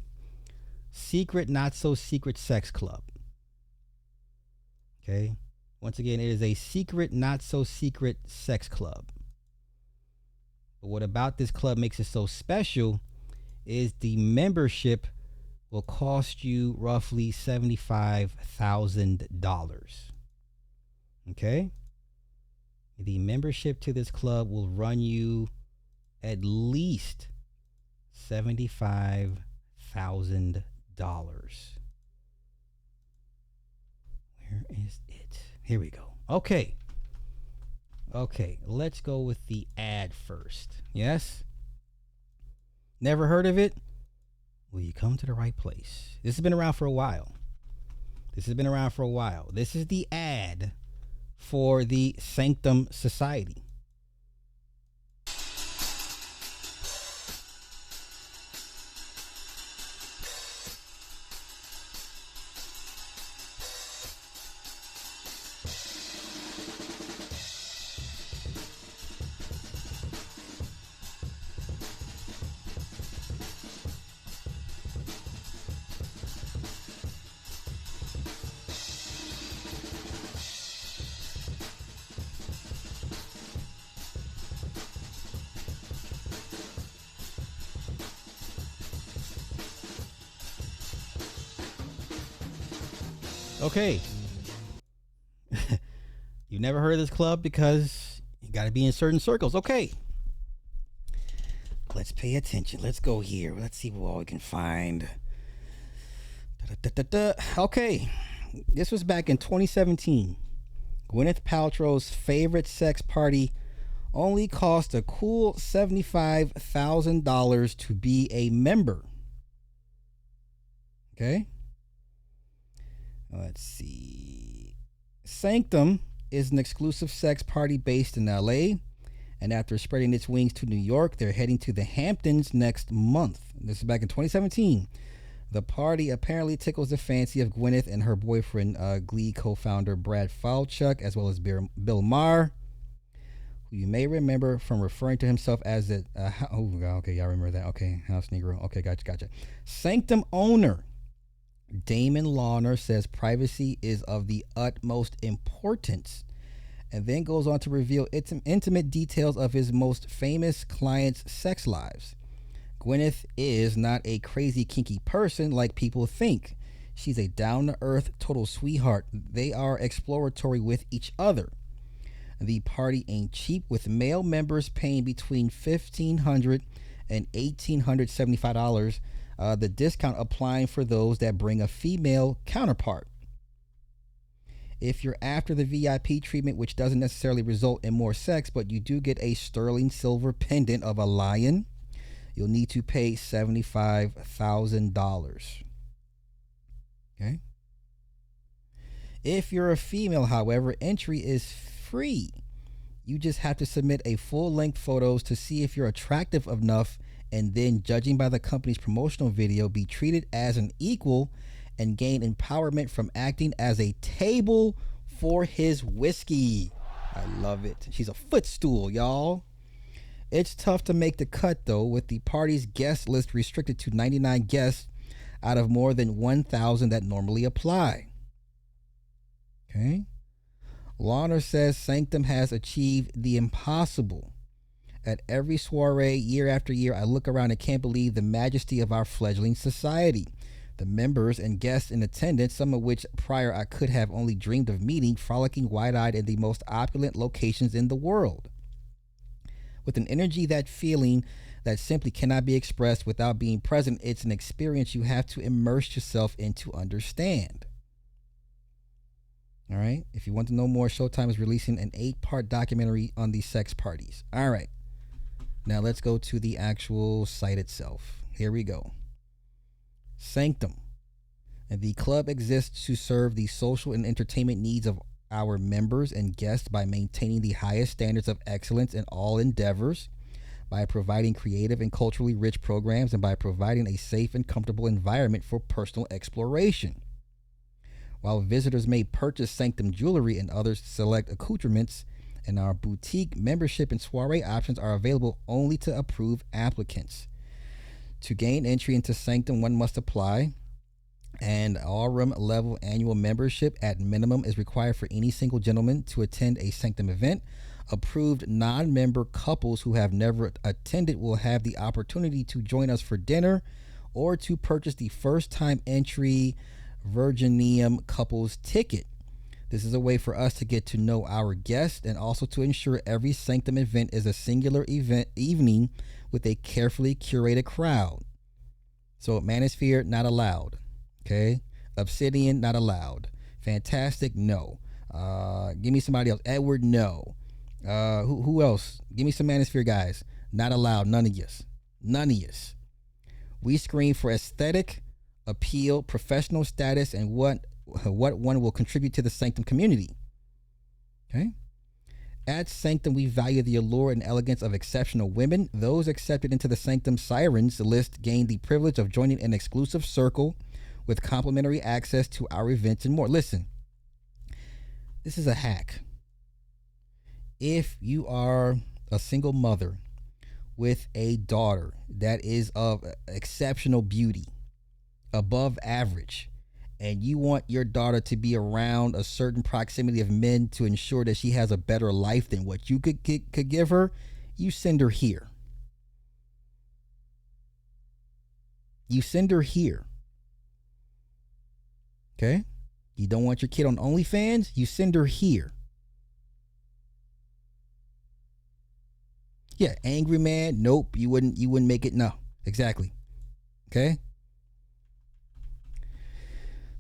secret, not so secret sex club. Okay. Once again, it is a secret, not so secret sex club. But what about this club makes it so special is the membership will cost you roughly $75,000. Okay. The membership to this club will run you at least $75,000. Where is it? Here we go. Okay, let's go with the ad first. Yes? Never heard of it? Well, you come to the right place. This has been around for a while. This is the ad for the Snctm Society. Okay. You never heard of this club because you got to be in certain circles. Okay. Let's pay attention. Let's go here. Let's see what all we can find. Okay. This was back in 2017. Gwyneth Paltrow's favorite sex party only cost a cool $75,000 to be a member. Okay. Let's see. Snctm is an exclusive sex party based in LA. And after spreading its wings to New York, they're heading to the Hamptons next month. This is back in 2017. The party apparently tickles the fancy of Gwyneth and her boyfriend, Glee co-founder Brad Falchuk, as well as Bill Maher, who you may remember from referring to himself as the... okay, y'all remember that. Okay, House Negro. Okay, gotcha. Snctm owner Damon Lawner says privacy is of the utmost importance, and then goes on to reveal intimate details of his most famous clients' sex lives. Gwyneth is not a crazy kinky person like people think. She's a down-to-earth total sweetheart. They are exploratory with each other. The party ain't cheap, with male members paying between $1,500 and $1,875. The discount applying for those that bring a female counterpart. If you're after the VIP treatment, which doesn't necessarily result in more sex, but you do get a sterling silver pendant of a lion, you'll need to pay $75,000. Okay. If you're a female, however, entry is free. You just have to submit a full-length photos to see if you're attractive enough, and then, judging by the company's promotional video, be treated as an equal and gain empowerment from acting as a table for his whiskey. I love it. She's a footstool, y'all. It's tough to make the cut, though, with the party's guest list restricted to 99 guests out of more than 1,000 that normally apply. Okay. Lawner says Snctm has achieved the impossible. At every soiree, year after year, I look around and can't believe the majesty of our fledgling society. The members and guests in attendance, some of which prior I could have only dreamed of meeting, frolicking wide-eyed in the most opulent locations in the world. With an energy, that feeling that simply cannot be expressed without being present, it's an experience you have to immerse yourself in to understand. All right. If you want to know more, Showtime is releasing an 8-part documentary on these sex parties. All right. Now let's go to the actual site itself. Here we go. Snctm. And the club exists to serve the social and entertainment needs of our members and guests by maintaining the highest standards of excellence in all endeavors, by providing creative and culturally rich programs, and by providing a safe and comfortable environment for personal exploration. While visitors may purchase Snctm jewelry and other select accoutrements, and our boutique membership and soiree options are available only to approved applicants. To gain entry into Snctm, one must apply, and all-room level annual membership at minimum is required for any single gentleman to attend a Snctm event. Approved non-member couples who have never attended will have the opportunity to join us for dinner or to purchase the first-time entry Virginium couples ticket. This is a way for us to get to know our guests and also to ensure every Snctm event is a singular evening with a carefully curated crowd. So Manosphere, not allowed. Okay. Obsidian, not allowed. Fantastic, no. Give me somebody else. Edward, no. Who else? Give me some Manosphere guys. Not allowed. None of yous. We screen for aesthetic, appeal, professional status, and what one will contribute to the Snctm community. Okay. At Snctm, we value the allure and elegance of exceptional women. Those accepted into the Snctm Sirens list gain the privilege of joining an exclusive circle with complimentary access to our events and more. Listen, this is a hack. If you are a single mother with a daughter that is of exceptional beauty, above average, and you want your daughter to be around a certain proximity of men to ensure that she has a better life than what you could give her, you send her here. Okay? You don't want your kid on OnlyFans? You send her here. Yeah, angry man. Nope, you wouldn't make it. No, exactly. Okay.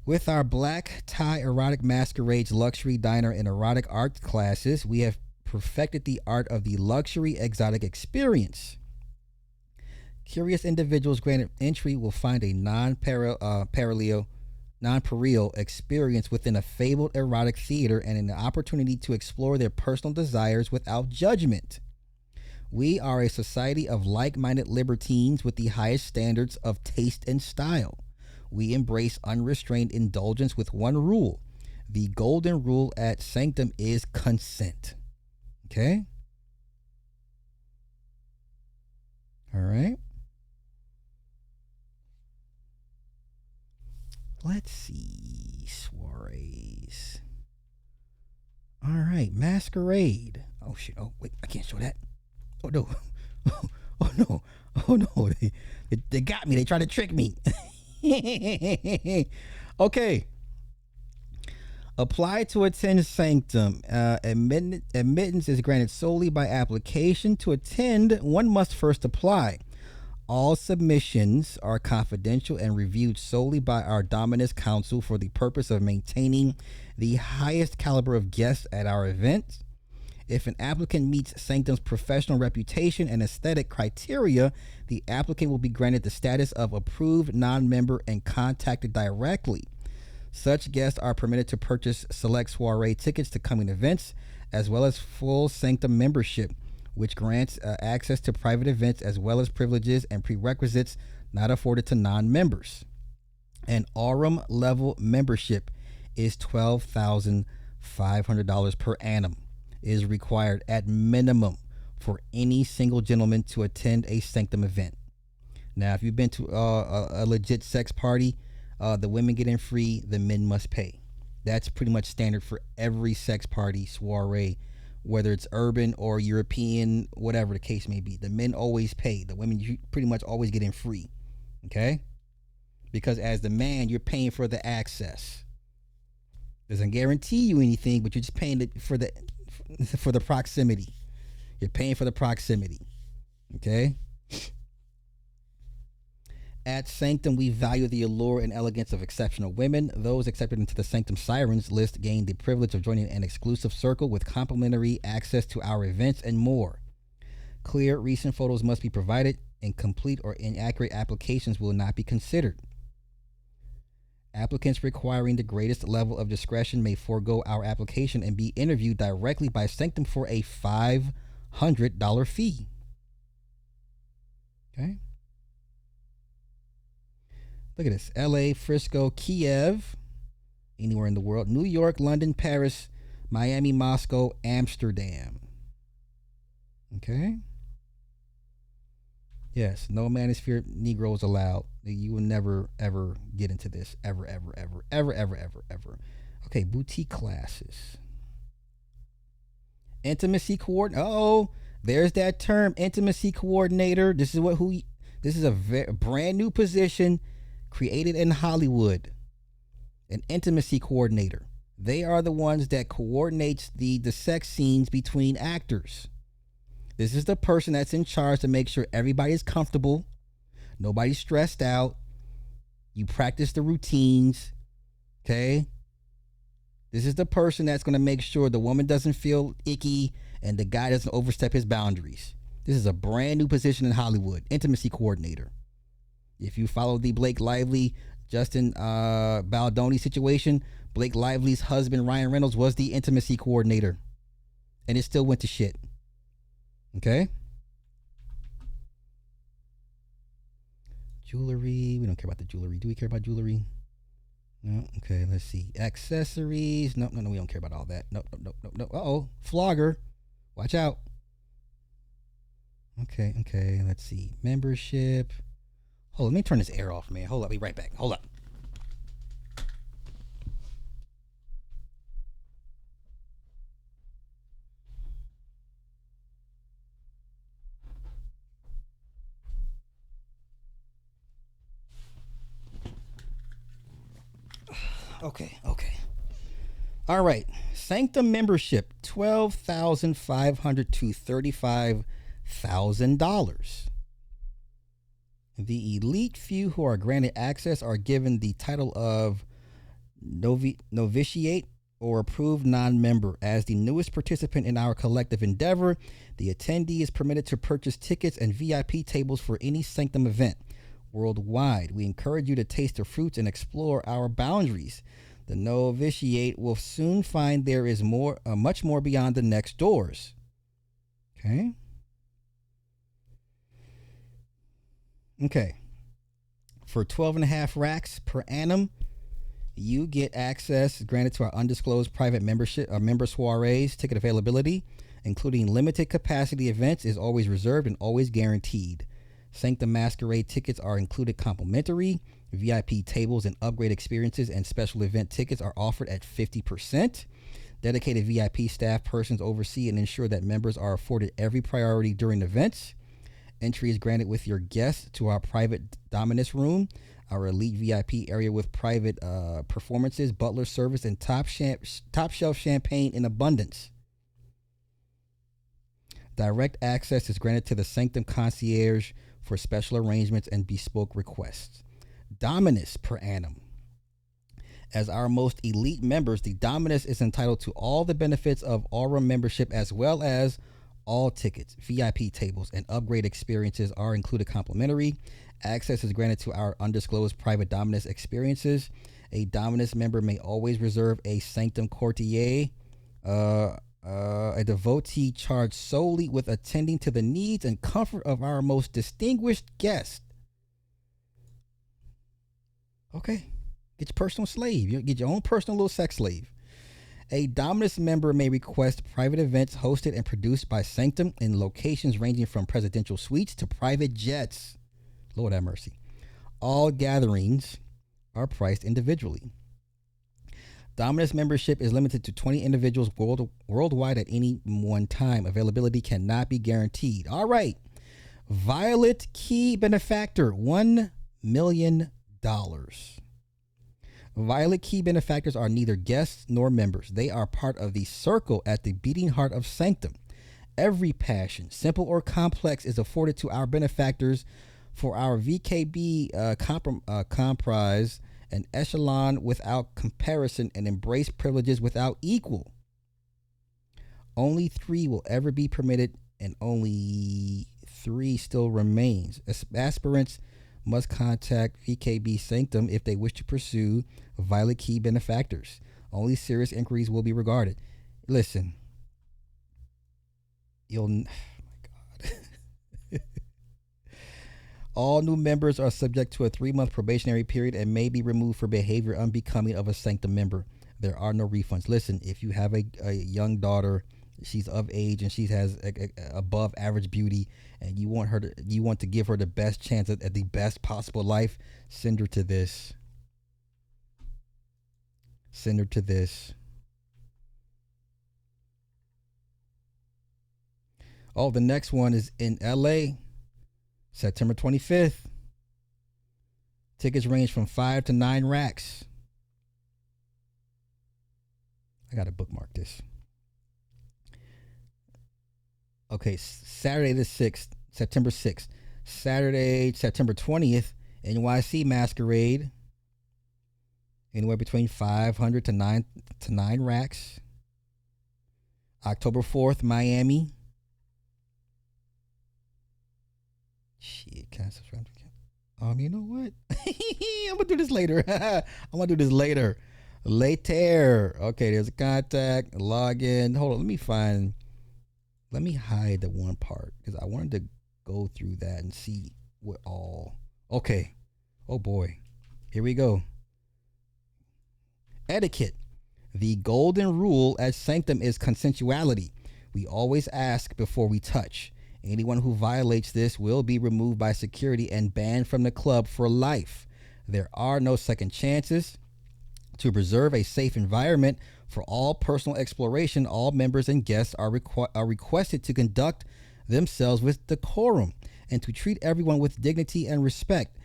With our black tie erotic masquerades, luxury diner, and erotic art classes, we have perfected the art of the luxury exotic experience. Curious individuals granted entry will find a non-pareal experience within a fabled erotic theater and an opportunity to explore their personal desires without judgment. We are a society of like-minded libertines with the highest standards of taste and style. We embrace unrestrained indulgence with one rule. The golden rule at Snctm is consent. Okay? All right. Let's see. Soirees. All right. Masquerade. Oh, shit. Oh, wait. I can't show that. Oh, no. Oh, no. Oh, no. They got me. They tried to trick me. Okay. Apply to attend Snctm. Admittance is granted solely by application. To attend, one must first apply. All submissions are confidential and reviewed solely by our Dominus Council for the purpose of maintaining the highest caliber of guests at our events. If an applicant meets Snctm's professional reputation and aesthetic criteria, the applicant will be granted the status of approved non-member and contacted directly. Such guests are permitted to purchase select soiree tickets to coming events, as well as full Snctm membership, which grants access to private events as well as privileges and prerequisites not afforded to non-members. An Aurum level membership is $12,500 per annum. Is required at minimum for any single gentleman to attend a Snctm event. Now, if you've been to a legit sex party, the women get in free, the men must pay. That's pretty much standard for every sex party, soiree, whether it's urban or European, whatever the case may be. The men always pay. The women, you pretty much always get in free. Okay? Because as the man, you're paying for the access. Doesn't guarantee you anything, but you're just paying for the proximity. You're paying for the proximity. Okay? At Snctm, we value the allure and elegance of exceptional women. Those accepted into the Snctm Sirens list gain the privilege of joining an exclusive circle with complimentary access to our events and more. Clear, recent photos must be provided. Incomplete or inaccurate applications will not be considered. Applicants requiring the greatest level of discretion may forego our application and be interviewed directly by Snctm for a $500 fee. Okay. Look at this. LA, Frisco, Kiev, anywhere in the world, New York, London, Paris, Miami, Moscow, Amsterdam. Okay. Yes, no manosphere Negroes allowed. You will never, ever get into this. Ever, ever, ever, ever, ever, ever, ever. Okay, boutique classes. Intimacy coordinator. Oh, there's that term, intimacy coordinator. This is a brand new position created in Hollywood. An intimacy coordinator. They are the ones that coordinates the sex scenes between actors. This is the person that's in charge to make sure everybody's comfortable, nobody's stressed out. You practice the routines, okay? This is the person that's going to make sure the woman doesn't feel icky and the guy doesn't overstep his boundaries. This is a brand new position in Hollywood, intimacy coordinator. If you follow the Blake Lively, Justin Baldoni situation, Blake Lively's husband, Ryan Reynolds, was the intimacy coordinator. And it still went to shit. Okay? Jewelry. We don't care about the jewelry. Do we care about jewelry? No. Okay, let's see. Accessories. No, we don't care about all that. No. Uh-oh. Flogger. Watch out. Okay. Let's see. Membership. Hold on. Let me turn this air off, man. Hold up. I'll be right back. Hold up. Okay. All right. Snctm membership, $12,500 to $35,000. The elite few who are granted access are given the title of novitiate or approved non-member. As the newest participant in our collective endeavor, the attendee is permitted to purchase tickets and VIP tables for any Snctm event worldwide. We encourage you to taste the fruits and explore our boundaries. The novitiate will soon find there is much more beyond the next doors. Okay. For 12.5 racks per annum, you get access granted to our undisclosed private membership, member soirees. Ticket availability, including limited capacity events, is always reserved and always guaranteed. Snctm Masquerade tickets are included complimentary. VIP tables and upgrade experiences and special event tickets are offered at 50%. Dedicated VIP staff persons oversee and ensure that members are afforded every priority during events. Entry is granted with your guests to our private Dominus room, our elite VIP area with private performances, butler service, and top shelf champagne in abundance. Direct access is granted to the Snctm concierge for special arrangements and bespoke requests. Dominus per annum. As our most elite members, the Dominus is entitled to all the benefits of Aura membership, as well as all tickets, VIP tables, and upgrade experiences are included complimentary. Access is granted to our undisclosed private Dominus experiences. A Dominus member may always reserve a Snctm courtier, a devotee charged solely with attending to the needs and comfort of our most distinguished guests. Okay, get your personal slave. You get your own personal little sex slave. A Dominus member may request private events hosted and produced by Snctm in locations ranging from presidential suites to private jets. Lord have mercy. All gatherings are priced individually. Dominus membership is limited to 20 individuals worldwide at any one time. Availability cannot be guaranteed. All right. Violet Key benefactor, $1 million. Violet Key benefactors are neither guests nor members. They are part of the circle at the beating heart of Snctm. Every passion, simple or complex, is afforded to our benefactors. For our VKB comprise an echelon without comparison and embrace privileges without equal. Only 3 will ever be permitted, and only 3 still remains. Aspirants must contact VKB Snctm if they wish to pursue Violet Key benefactors. Only serious inquiries will be regarded. Listen, oh my God. All new members are subject to a 3-month probationary period and may be removed for behavior unbecoming of a Snctm member. There are no refunds. Listen, if you have a young daughter, she's of age and she has above average beauty, and you want to give her the best chance at the best possible life, send her to this. Send her to this. Oh, the next one is in LA, September 25th. Tickets range from 5 to 9 racks. I gotta bookmark this. Okay, Saturday the 6th, September 6th. Saturday, September 20th, NYC Masquerade. Anywhere between 500 to 9 racks. October 4th, Miami. Shit, can I subscribe to it? You know what? I'm gonna do this later. Later. Okay, there's a contact, a login. Hold on, let me hide the one part because I wanted to go through that and see what all. Okay. Oh boy. Here we go. Etiquette. The golden rule at Snctm is consensuality. We always ask before we touch. Anyone who violates this will be removed by security and banned from the club for life. There are no second chances. To preserve a safe environment for all personal exploration, all members and guests are requested to conduct themselves with decorum and to treat everyone with dignity and respect.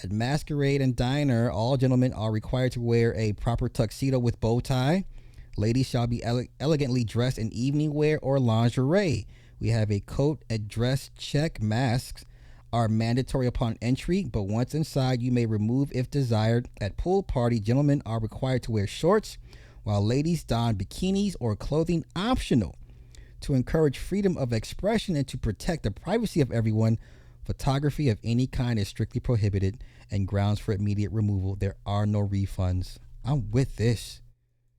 At Masquerade and Diner, all gentlemen are required to wear a proper tuxedo with bow tie. Ladies shall be elegantly dressed in evening wear or lingerie. We have a coat, a dress check. Masks are mandatory upon entry, but once inside, you may remove if desired. At pool party, gentlemen are required to wear shorts, while ladies don bikinis or clothing optional. To encourage freedom of expression and to protect the privacy of everyone, photography of any kind is strictly prohibited and grounds for immediate removal. There are no refunds. I'm with this.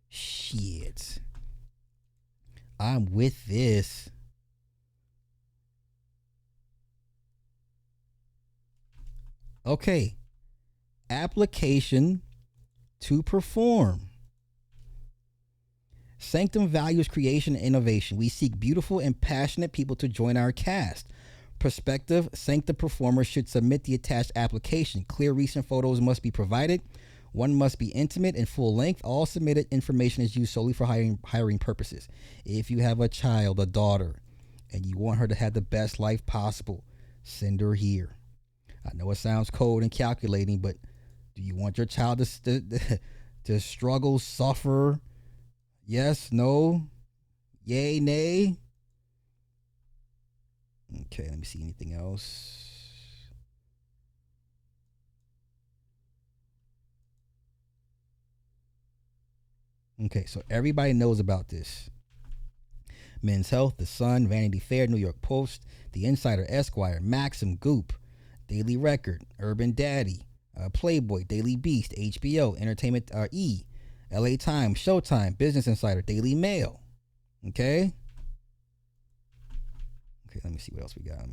Shit. I'm with this. Okay. Application to perform. Snctm values creation and innovation. We seek beautiful and passionate people to join our cast. Prospective Snctm performers should submit the attached application. Clear recent photos must be provided. One must be intimate and full length. All submitted information is used solely for hiring purposes. If you have a child, a daughter, and you want her to have the best life possible, send her here. I know it sounds cold and calculating, but do you want your child to struggle, suffer? Yes, no, yay, nay. Okay, let me see anything else. Okay, so everybody knows about this. Men's Health, The Sun, Vanity Fair, New York Post, The Insider, Esquire, Maxim, Goop, Daily Record, Urban Daddy, Playboy, Daily Beast, HBO, Entertainment E, LA Times, Showtime, Business Insider, Daily Mail. Okay. Okay, let me see what else we got.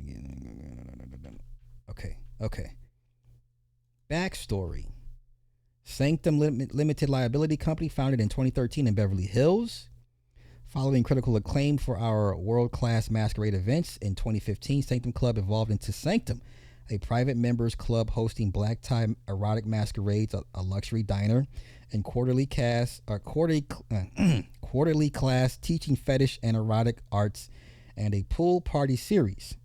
Okay. Backstory. Snctm Limited Liability Company, founded in 2013 in Beverly Hills. Following critical acclaim for our world-class masquerade events, in 2015, Snctm Club evolved into Snctm, a private members club hosting black tie erotic masquerades, a luxury diner, and quarterly class teaching fetish and erotic arts, and a pool party series.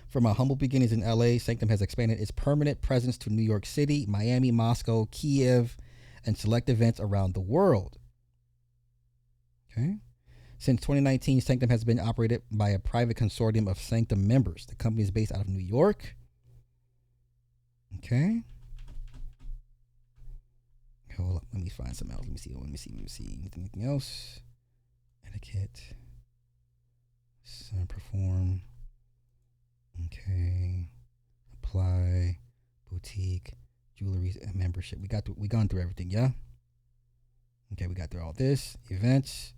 From our humble beginnings in LA, Snctm has expanded its permanent presence to New York City, Miami, Moscow, Kiev, and select events around the world. Okay. Since 2019, Snctm has been operated by a private consortium of Snctm members. The company is based out of New York. Okay. Hold up. Let me find something else. Let me see. Anything else? Etiquette. Perform. Okay. Apply. Boutique. Jewelry. Membership. We gone through everything, yeah? Okay, we got through all this. Events.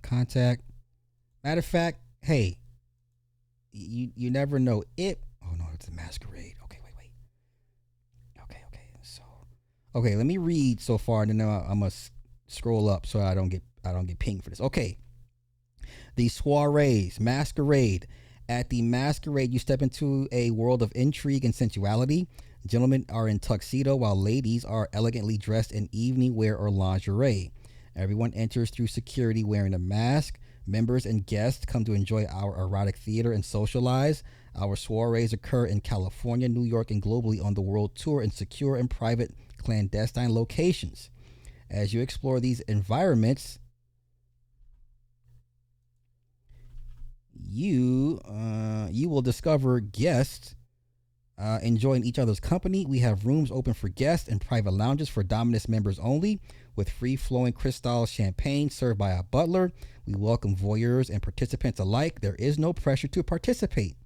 Contact. Matter of fact, hey, you never know it. Oh no, it's a masquerade. Okay, wait. Okay, let me read so far, and then I'm gonna scroll up so I don't get pinged for this. Okay, the soirees, masquerade. At the masquerade, you step into a world of intrigue and sensuality. Gentlemen are in tuxedo, while ladies are elegantly dressed in evening wear or lingerie. Everyone enters through security wearing a mask. Members and guests come to enjoy our erotic theater and socialize. Our soirees occur in California, New York, and globally on the world tour in secure and private clandestine locations. As you explore these environments, you will discover guests enjoying each other's company. We have rooms open for guests and private lounges for Dominus members only, with free-flowing Cristal champagne served by a butler. We welcome voyeurs and participants alike. There is no pressure to participate.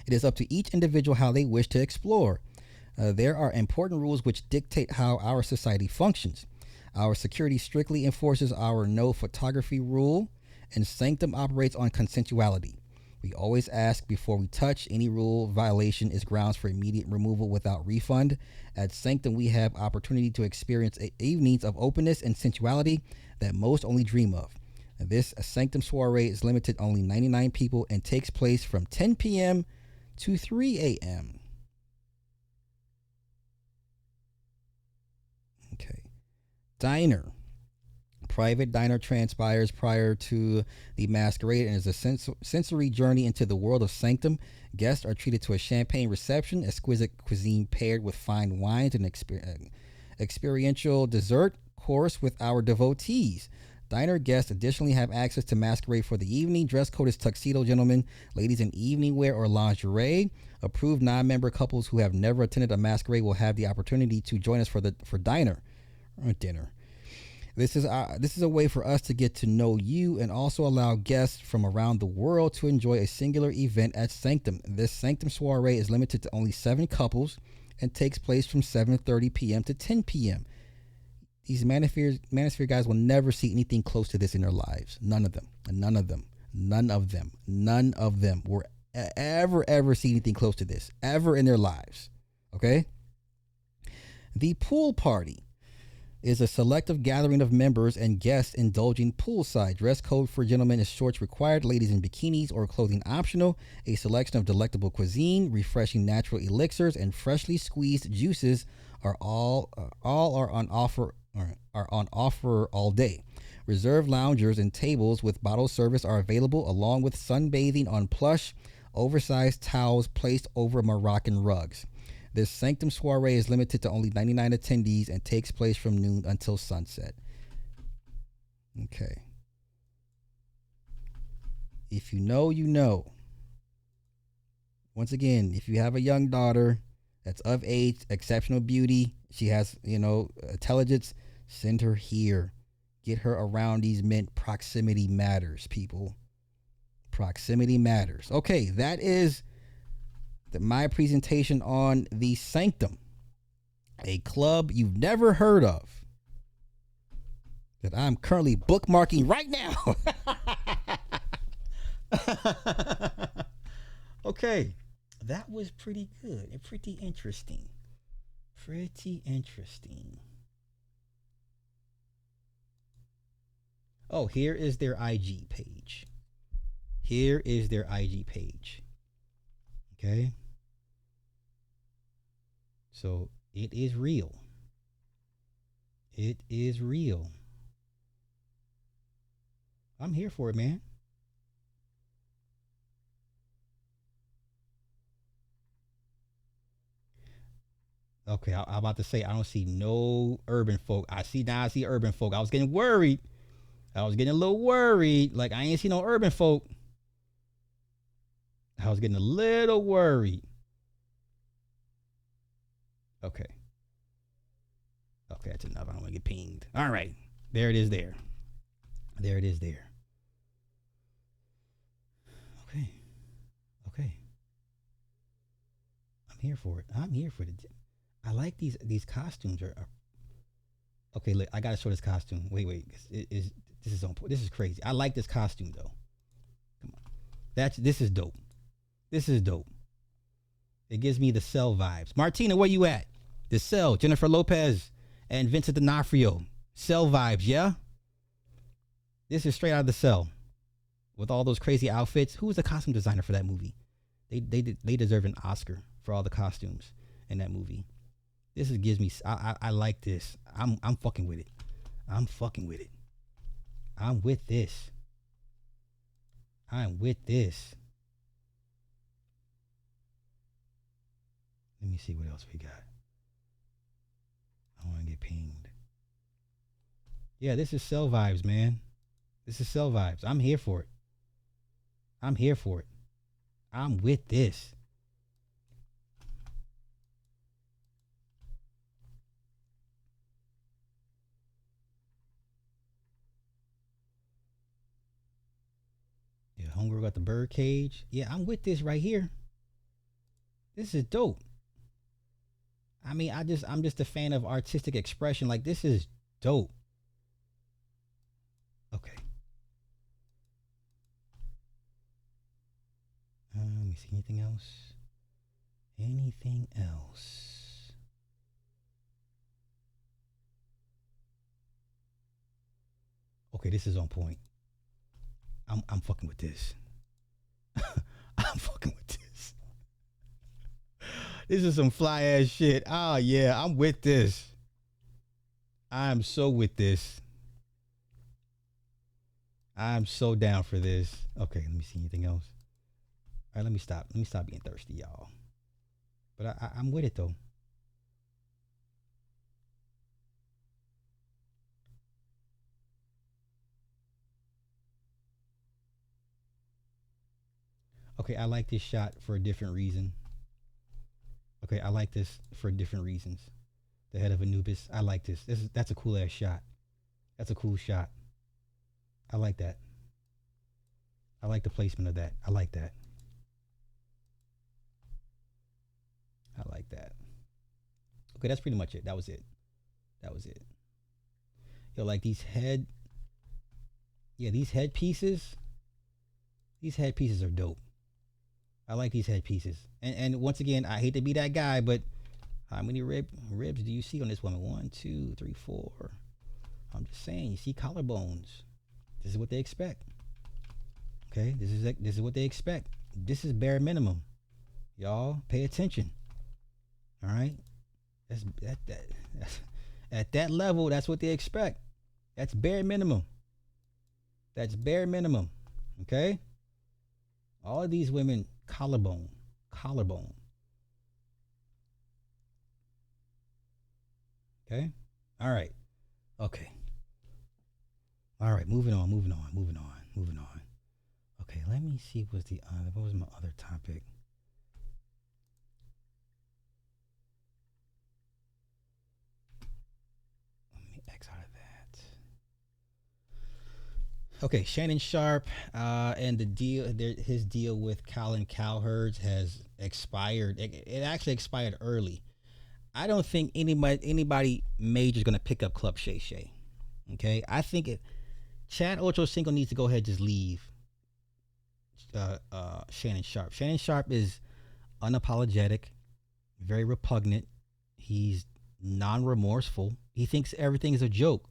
It is up to each individual how they wish to explore. There are important rules which dictate how our society functions. Our security strictly enforces our no photography rule, and Snctm operates on consensuality. We always ask before we touch. Any rule violation is grounds for immediate removal without refund. At Snctm, we have opportunity to experience evenings of openness and sensuality that most only dream of. This Snctm soiree is limited only 99 people and takes place from 10 p.m. to 3 a.m. Okay. Diner. Private diner transpires prior to the masquerade and is a sensory journey into the world of Snctm. Guests are treated to a champagne reception, exquisite cuisine paired with fine wines, and experiential dessert, course, with our devotees. Diner guests additionally have access to masquerade for the evening. Dress code is tuxedo, gentlemen. Ladies in evening wear or lingerie. Approved non-member couples who have never attended a masquerade will have the opportunity to join us for dinner. This is a way for us to get to know you and also allow guests from around the world to enjoy a singular event at Snctm. This Snctm soiree is limited to only 7 couples and takes place from 7:30 p.m. to 10 p.m. These Manosphere guys will never see anything close to this in their lives. None of them will ever see anything close to this ever in their lives. Okay? The pool party is a selective gathering of members and guests indulging poolside. Dress code for gentlemen is shorts required, ladies in bikinis or clothing optional. A selection of delectable cuisine, refreshing natural elixirs, and freshly squeezed juices are all on offer all day. Reserved loungers and tables with bottle service are available, along with sunbathing on plush, oversized towels placed over Moroccan rugs. This Snctm soiree is limited to only 99 attendees and takes place from noon until sunset. Okay. If you know, you know. Once again, if you have a young daughter that's of age, exceptional beauty, she has, intelligence, send her here. Get her around these men. Proximity matters, people. Proximity matters. Okay, that is my presentation on the Snctm, a club you've never heard of that I'm currently bookmarking right now. Okay, that was pretty good and pretty interesting. Oh, here is their IG page. Okay. So it is real. I'm here for it, man. Okay, I'm about to say I don't see no urban folk. I see urban folk. I was getting worried. I was getting a little worried. Like, I ain't see no urban folk. I was getting a little worried. Okay, that's enough. I don't want to get pinged. All right. There it is there. Okay. I'm here for it. I like these costumes. Okay, look, I gotta show this costume. Wait. This is crazy. I like this costume though. Come on. This is dope. It gives me the Cell vibes. Martina, where you at? The Cell, Jennifer Lopez and Vincent D'Onofrio. Cell vibes, yeah? This is straight out of the Cell. With all those crazy outfits. Who was the costume designer for that movie? They deserve an Oscar for all the costumes in that movie. Gives me I like this. I'm fucking with it. I'm with this. Let me see what else we got. I want to get pinged. Yeah, this is Cell vibes, man. I'm here for it. I'm with this. Yeah, homegirl got the bird cage. Yeah, I'm with this right here. This is dope. I mean, I'm just a fan of artistic expression. Like, this is dope. Okay. Let me see. Anything else? Okay, this is on point. I'm fucking with this. This is some fly ass shit. Oh yeah, I'm with this. I'm so with this. I'm so down for this. Okay, let me see anything else. All right, let me stop being thirsty, y'all. But I'm with it though. Okay, I like this shot for a different reason. Okay, I like this for different reasons. The head of Anubis. I like this. That's a cool ass shot. That's a cool shot. I like that. I like the placement of that. I like that. I like that. Okay, that's pretty much it. That was it. That was it. Yo, like these head pieces. These head pieces are dope. I like these head pieces. And once again, I hate to be that guy, but how many ribs do you see on this woman? 1, 2, 3, 4. I'm just saying, you see collarbones. This is what they expect. Okay, this is what they expect. This is bare minimum. Y'all pay attention. All right, that's at that level. That's what they expect. That's bare minimum. That's bare minimum. Okay. All of these women, collarbone. Okay. All right. Okay. All right. Moving on. Okay. Let me see. What was my other topic? Let me X out of that. Okay. Shannon Sharpe and the deal. His deal with Colin Cowherd has expired. It actually expired early. I don't think anybody major is going to pick up Club Shay Shay. Okay, I think Chad Ochocinco needs to go ahead and just leave Shannon Sharpe. Shannon Sharpe is unapologetic, very repugnant. He's non-remorseful. He thinks everything is a joke.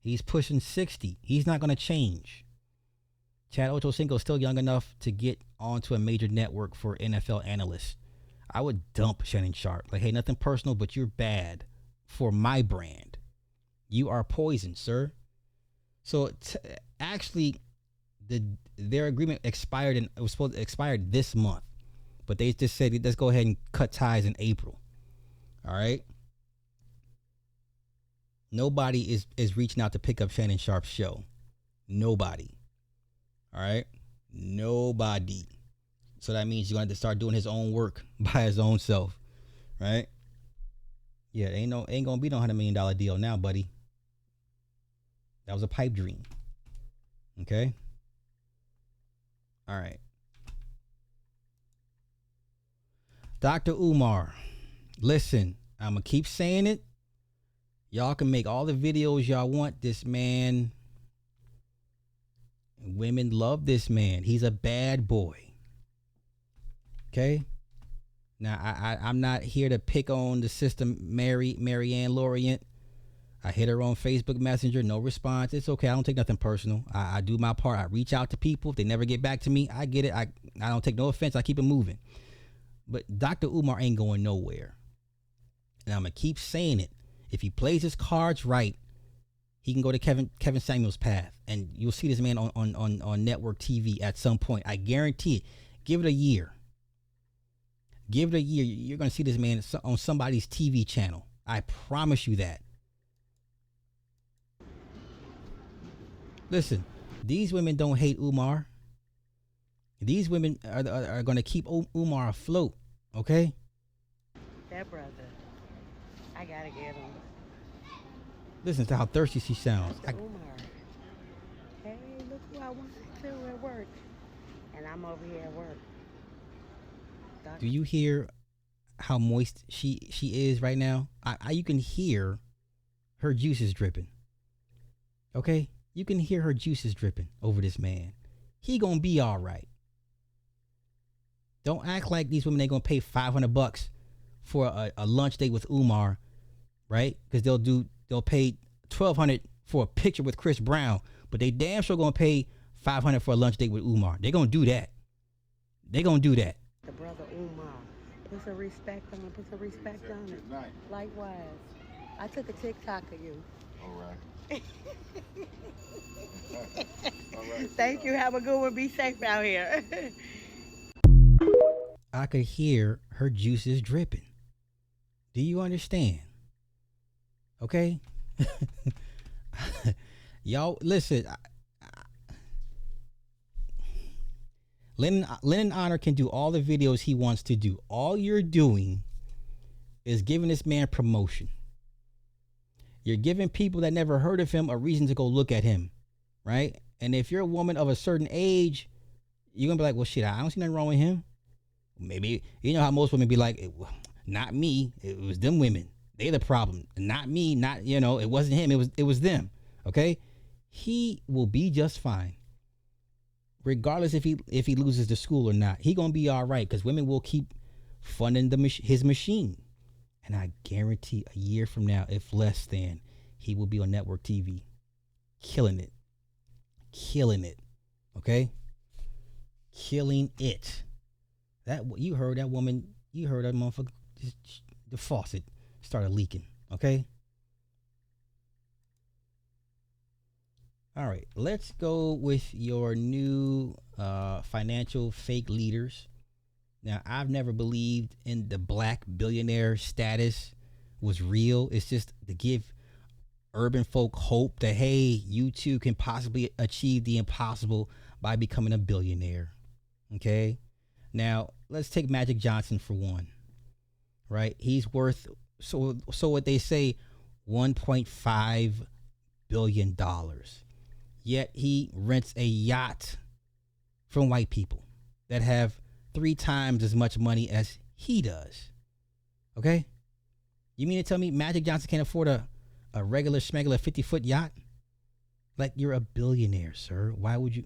He's pushing 60. He's not going to change. Chad Ochocinco is still young enough to get onto a major network for NFL analysts. I would dump Shannon Sharpe. Like, hey, nothing personal, but you're bad for my brand. You are poison, sir. So actually, their agreement expired and it was supposed to expire this month, but they just said let's go ahead and cut ties in April. All right. Nobody is reaching out to pick up Shannon Sharpe's show. Nobody. All right. Nobody. So that means you're going to have to start doing his own work by his own self, right? Yeah, ain't gonna be no $100 million deal now, buddy. That was a pipe dream. Okay. All right. Dr. Umar, listen, I'm gonna keep saying it. Y'all can make all the videos y'all want. This man, women love this man. He's a bad boy. Okay. Now I'm not here to pick on the sister Marianne Lorient. I hit her on Facebook Messenger, no response. It's okay. I don't take nothing personal. I do my part. I reach out to people. If they never get back to me, I get it. I don't take no offense. I keep it moving. But Dr. Umar ain't going nowhere. And I'm gonna keep saying it. If he plays his cards right, he can go to Kevin Samuels' path, and you'll see this man on network TV at some point. I guarantee it. Give it a year. Give it a year. You're going to see this man on somebody's TV channel. I promise you that. Listen, these women don't hate Umar. These women are going to keep Umar afloat, okay? That brother, I got to get him. Listen to how thirsty she sounds. Umar. Hey, look who I want to at work. And I'm over here at work. Do you hear how moist she is right now? You can hear her juices dripping. Okay? You can hear her juices dripping over this man. He gonna be all right. Don't act like these women ain't gonna pay $500 for a lunch date with Umar, right? Because they'll pay $1,200 for a picture with Chris Brown, but they damn sure gonna pay $500 for a lunch date with Umar. They gonna do that. They gonna do that. The brother Umar. Put some respect on it. Put some respect on it. Likewise. I took a TikTok of you. All right. Thank you. Have a good one. Be safe out here. I could hear her juices dripping. Do you understand? Okay? Y'all, listen. Lennon Honor can do all the videos he wants to do. All you're doing is giving this man promotion. You're giving people that never heard of him a reason to go look at him, right? And if you're a woman of a certain age, you're going to be like, well, shit, I don't see nothing wrong with him. Maybe, you know how most women be like, not me, it was them women. They the problem. Not me, not, you know, it wasn't him, it was them, okay? He will be just fine. Regardless if he loses the school or not, he gonna be all right because women will keep funding his machine. And I guarantee a year from now, if less than, he will be on network TV, killing it, okay? Killing it. That you heard that woman, you heard that motherfucker, the faucet started leaking, okay? All right, let's go with your new financial fake leaders. Now, I've never believed in the black billionaire status was real. It's just to give urban folk hope that, hey, you too can possibly achieve the impossible by becoming a billionaire. Okay? Now, let's take Magic Johnson for one. Right? He's worth, so what they say, $1.5 billion. Yet he rents a yacht from white people that have 3 times as much money as he does. Okay? You mean to tell me Magic Johnson can't afford a regular schmegular 50-foot yacht? Like, you're a billionaire, sir. Why would you?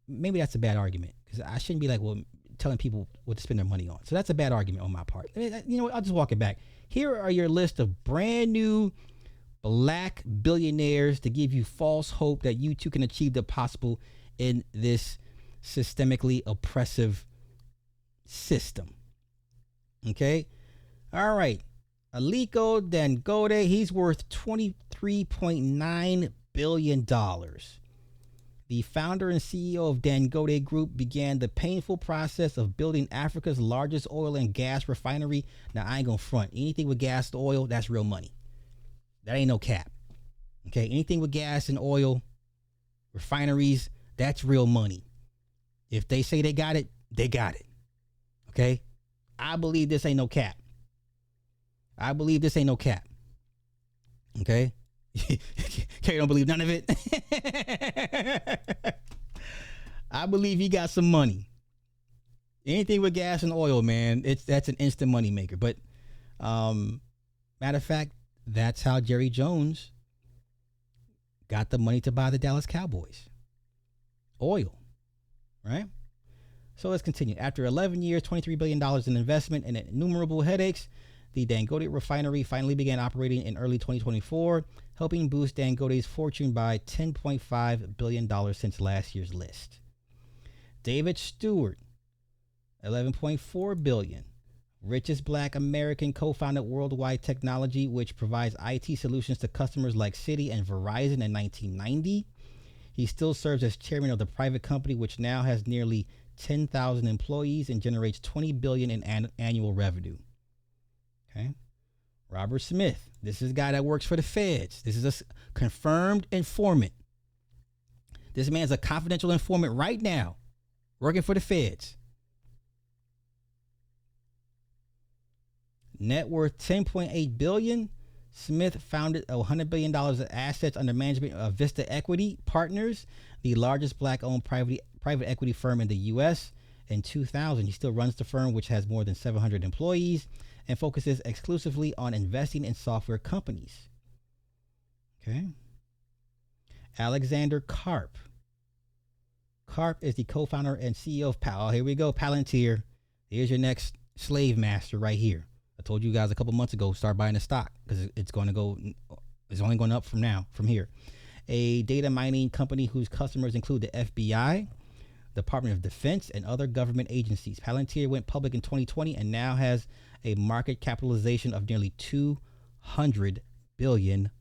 Maybe that's a bad argument because I shouldn't be like, well, telling people what to spend their money on. So that's a bad argument on my part. You know what? I'll just walk it back. Here are your list of brand new black billionaires to give you false hope that you too can achieve the possible in this systemically oppressive system. Okay? All right. Aliko Dangote, he's worth $23.9 billion. The founder and CEO of Dangote Group began the painful process of building Africa's largest oil and gas refinery. Now, I ain't gonna front. Anything with gas to oil, that's real money. That ain't no cap. Okay? Anything with gas and oil, refineries, that's real money. If they say they got it, they got it. Okay? I believe this ain't no cap. I believe this ain't no cap. Okay? Kerry don't believe none of it. I believe he got some money. Anything with gas and oil, man, that's an instant money maker. But matter of fact, that's how Jerry Jones got the money to buy the Dallas Cowboys. Oil. Right? So let's continue. After 11 years, $23 billion in investment and innumerable headaches, the Dangote refinery finally began operating in early 2024, helping boost Dangote's fortune by $10.5 billion since last year's list. David Stewart, $11.4 billion. Richest black American co-founded Worldwide Technology, which provides IT solutions to customers like Citi and Verizon in 1990. He still serves as chairman of the private company, which now has nearly 10,000 employees and generates $20 billion in annual revenue. Okay. Robert Smith. This is a guy that works for the feds. This is a confirmed informant. This man's a confidential informant right now, working for the feds. Net worth $10.8 billion. Smith founded $100 billion of assets under management of Vista Equity Partners, the largest black-owned private equity firm in the U.S. In 2000, he still runs the firm, which has more than 700 employees and focuses exclusively on investing in software companies. Okay. Alexander Karp. Karp is the co-founder and CEO of here we go, Palantir. Here's your next slave master right here. I told you guys a couple months ago, start buying the stock because it's only going up from here. A data mining company whose customers include the FBI, Department of Defense, and other government agencies. Palantir went public in 2020 and now has a market capitalization of nearly $200 billion.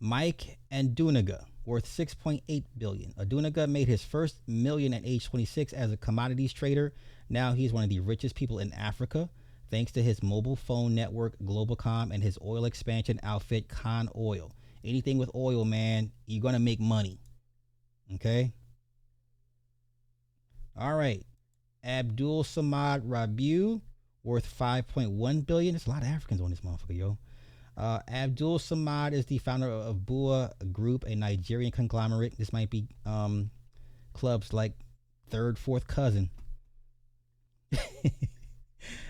Mike Anduniga, worth $6.8 billion. Anduniga made his first million at age 26 as a commodities trader. Now he's one of the richest people in Africa, thanks to his mobile phone network, Globalcom, and his oil expansion outfit, Con Oil. Anything with oil, man, you're going to make money. Okay. All right. Abdul Samad Rabiu, worth 5.1 billion. There's a lot of Africans on this motherfucker, yo. Abdul Samad is the founder of Bua Group, a Nigerian conglomerate. This might be clubs like third, fourth cousin.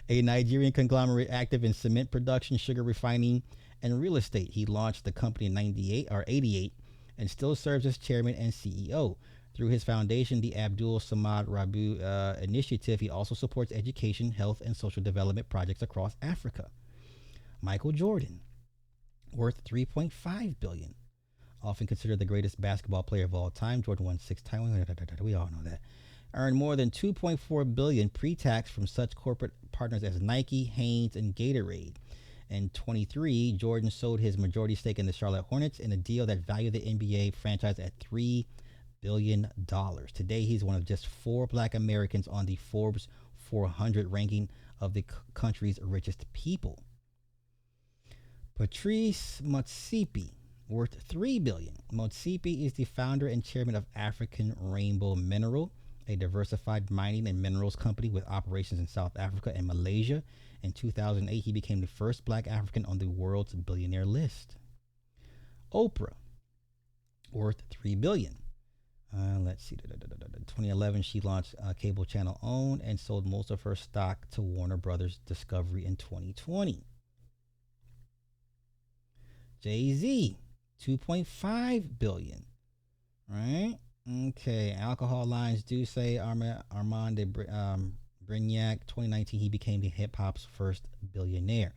A Nigerian conglomerate active in cement production, sugar refining, and real estate. He launched the company in 98 or 88 and still serves as chairman and CEO. Through his foundation, the Abdul Samad Rabiu Initiative, he also supports education, health, and social development projects across Africa. Michael Jordan, worth $3.5 billion. Often considered the greatest basketball player of all time, Jordan won 6 times. We all know that. Earned more than $2.4 billion pre-tax from such corporate partners as Nike, Hanes, and Gatorade. In 23, Jordan sold his majority stake in the Charlotte Hornets in a deal that valued the NBA franchise at $3 billion. Today, he's one of just 4 Black Americans on the Forbes 400 ranking of the country's richest people. Patrice Motsepe, worth $3 billion. Motsepe is the founder and chairman of African Rainbow Mineral, a diversified mining and minerals company with operations in South Africa and Malaysia. In 2008, he became the first Black African on the world's billionaire list. Oprah, worth $3 billion. Let's see. 2011, she launched cable channel OWN and sold most of her stock to Warner Brothers Discovery in 2020. Jay-Z, $2.5 billion. Right? Okay. Alcohol lines do say Armand de Brignac. 2019, he became the hip-hop's first billionaire.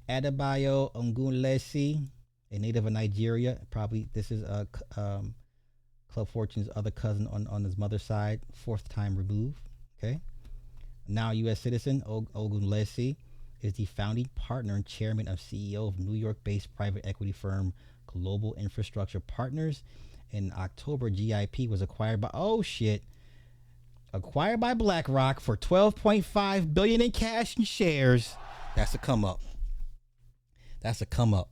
Adebayo Ogunlesi, a native of Nigeria. Probably this is Club Fortune's other cousin on his mother's side. 4th time removed. Okay. Now U.S. citizen, Ogunlesi is the founding partner and chairman of CEO of New York-based private equity firm Global Infrastructure Partners. In October, GIP was acquired by BlackRock for $12.5 billion in cash and shares. That's a come up. That's a come up.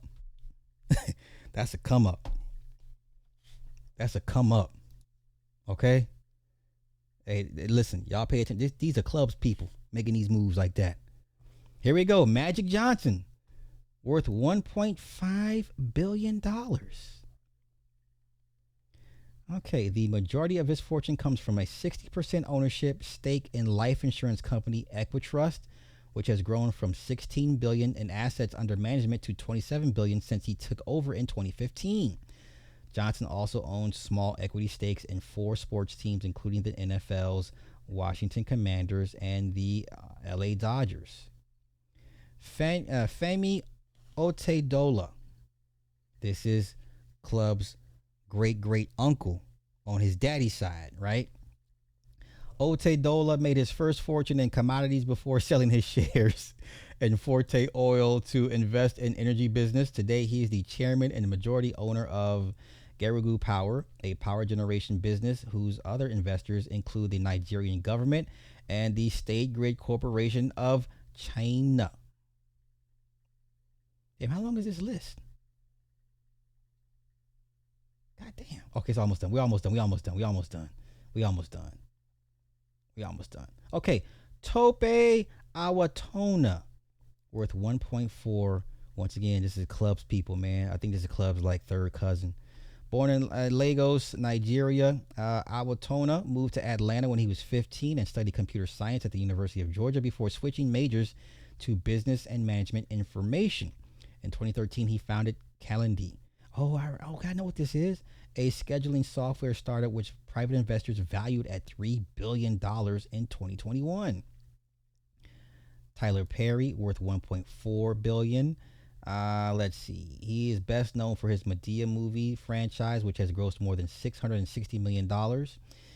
That's a come up. That's a come up. Okay? Hey, listen, y'all pay attention. These are clubs people making these moves like that. Here we go. Magic Johnson, worth $1.5 billion. Okay, the majority of his fortune comes from a 60% ownership stake in life insurance company Equitrust, which has grown from $16 billion in assets under management to $27 billion since he took over in 2015. Johnson also owns small equity stakes in 4 sports teams, including the NFL's Washington Commanders and the LA Dodgers. Femi Otedola. This is club's great uncle on his daddy's side, right? Otedola made his first fortune in commodities before selling his shares in Forte Oil to invest in energy business. Today, he is the chairman and majority owner of Gerugu Power, a power generation business whose other investors include the Nigerian government and the State Grid Corporation of China. Damn, how long is this list? God damn. Okay, it's almost done. We're almost done. Okay, Tope Awatona, worth 1.4. Once again, this is clubs people, man. I think this is clubs like third cousin. Born in Lagos, Nigeria, Awatona moved to Atlanta when he was 15 and studied computer science at the University of Georgia before switching majors to business and management information. In 2013, he founded Calendly. I know what this is. A scheduling software startup which private investors valued at $3 billion in 2021. Tyler Perry, worth $1.4 billion. Let's see. He is best known for his Medea movie franchise, which has grossed more than $660 million.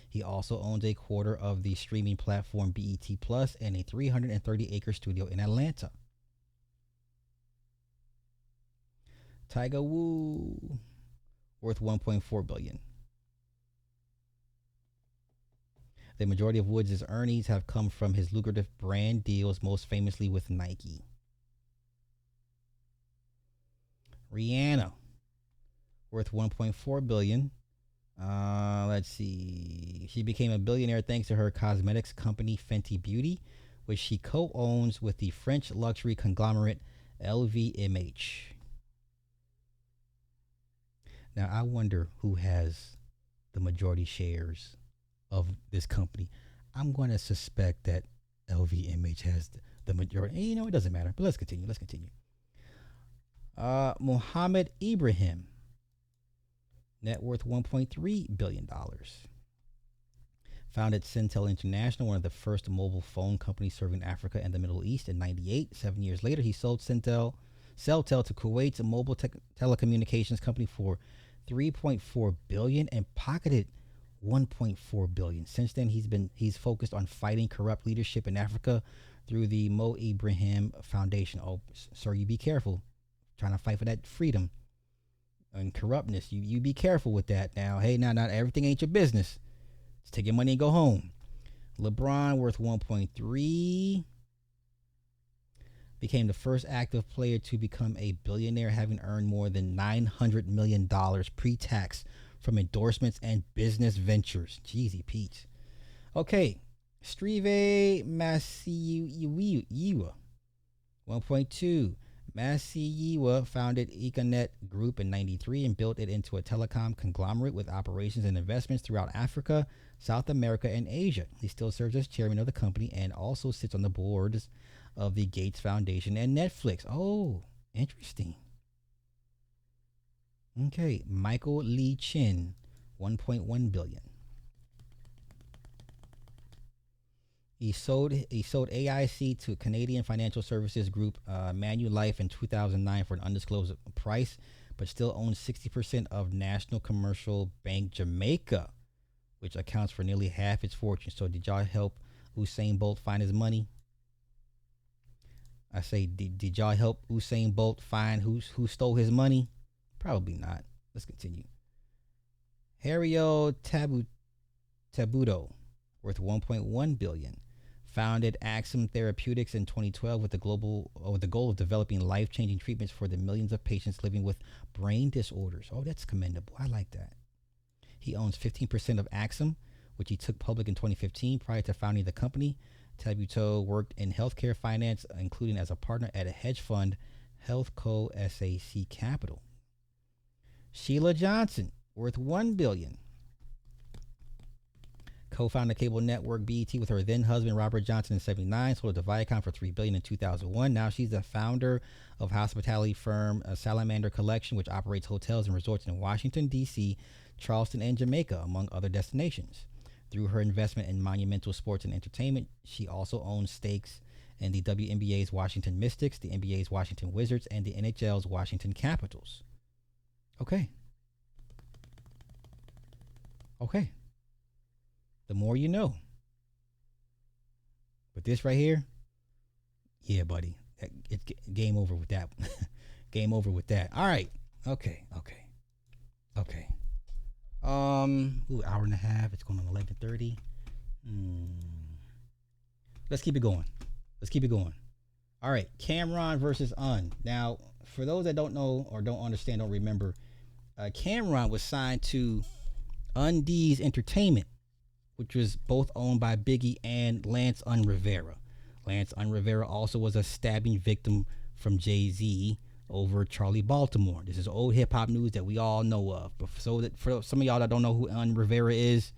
He also owns a quarter of the streaming platform BET Plus and a 330-acre studio in Atlanta. Tiger Woo, worth $1.4 billion. The majority of Woods' earnings have come from his lucrative brand deals, most famously with Nike. Rihanna, worth $1.4 billion. Let's see. She became a billionaire thanks to her cosmetics company Fenty Beauty, which she co-owns with the French luxury conglomerate LVMH. Now, I wonder who has the majority shares of this company. I'm going to suspect that LVMH has the majority. You know, it doesn't matter, but let's continue. Mohammed Ibrahim, net worth $1.3 billion. Founded Snctm International, one of the first mobile phone companies serving Africa and the Middle East in 1998. 7 years later, he sold Celltel to Kuwait's mobile telecommunications company for $3.4 billion and pocketed $1.4 billion. Since then, he's focused on fighting corrupt leadership in Africa through the Mo Ibrahim Foundation. Oh, sir, you be careful. Trying to fight for that freedom and corruptness. You be careful with that. Now, hey, not everything ain't your business. Just take your money and go home. LeBron, worth 1.3, became the first active player to become a billionaire, having earned more than $900 million pre-tax from endorsements and business ventures. Jeezy Pete. Okay, Strive Masiyiwa, 1.2. Masiyiwa founded Econet Group in 1993 and built it into a telecom conglomerate with operations and investments throughout Africa, South America, and Asia. He still serves as chairman of the company and also sits on the boards of the Gates Foundation and Netflix. Oh, interesting. Okay, Michael Lee Chin, $1.1 billion. He sold AIC to Canadian financial services group Manulife in 2009 for an undisclosed price, but still owns 60% of National Commercial Bank Jamaica, which accounts for nearly half its fortune. So did y'all help Usain Bolt find his money? I say, did y'all help Usain Bolt find who stole his money? Probably not. Let's continue. Hario Tabudo, worth $1.1 billion. Founded Axum Therapeutics in 2012 with the goal of developing life-changing treatments for the millions of patients living with brain disorders. Oh, that's commendable. I like that. He owns 15% of Axum, which he took public in 2015. Prior to founding the company, Tabuto worked in healthcare finance, including as a partner at a hedge fund, HealthCo SAC Capital. Sheila Johnson, worth $1 billion. Co-founded cable network BET with her then husband Robert Johnson in 1979, sold it to Viacom for $3 billion in 2001. Now she's the founder of hospitality firm Salamander Collection, which operates hotels and resorts in Washington, D.C., Charleston, and Jamaica, among other destinations. Through her investment in Monumental Sports and Entertainment, she also owns stakes in the WNBA's Washington Mystics, the NBA's Washington Wizards, and the NHL's Washington Capitals. Okay. The more you know. But this right here, yeah, buddy, it's game over with that. Game over with that. All right. Okay. Hour and a half. It's going on 11:30. Let's keep it going. All right. Cameron versus Un. Now, for those that don't know or don't understand, don't remember, Cameron was signed to Undies Entertainment, which was both owned by Biggie and Lance Rivera. Lance Rivera also was a stabbing victim from Jay-Z over Charlie Baltimore. This is old hip-hop news that we all know of. But for some of y'all that don't know who Rivera is,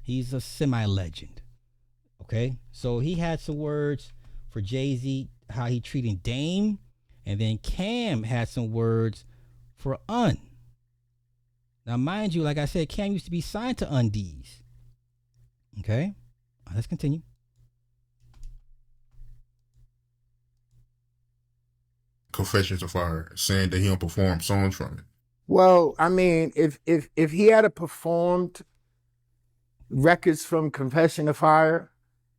he's a semi-legend. Okay? So he had some words for Jay-Z, how he treated Dame, and then Cam had some words for Un. Now, mind you, like I said, Cam used to be signed to Undies. Okay, let's continue. Confessions of Fire, saying that he don't perform songs from it. Well, I mean, if he had performed records from Confession of Fire,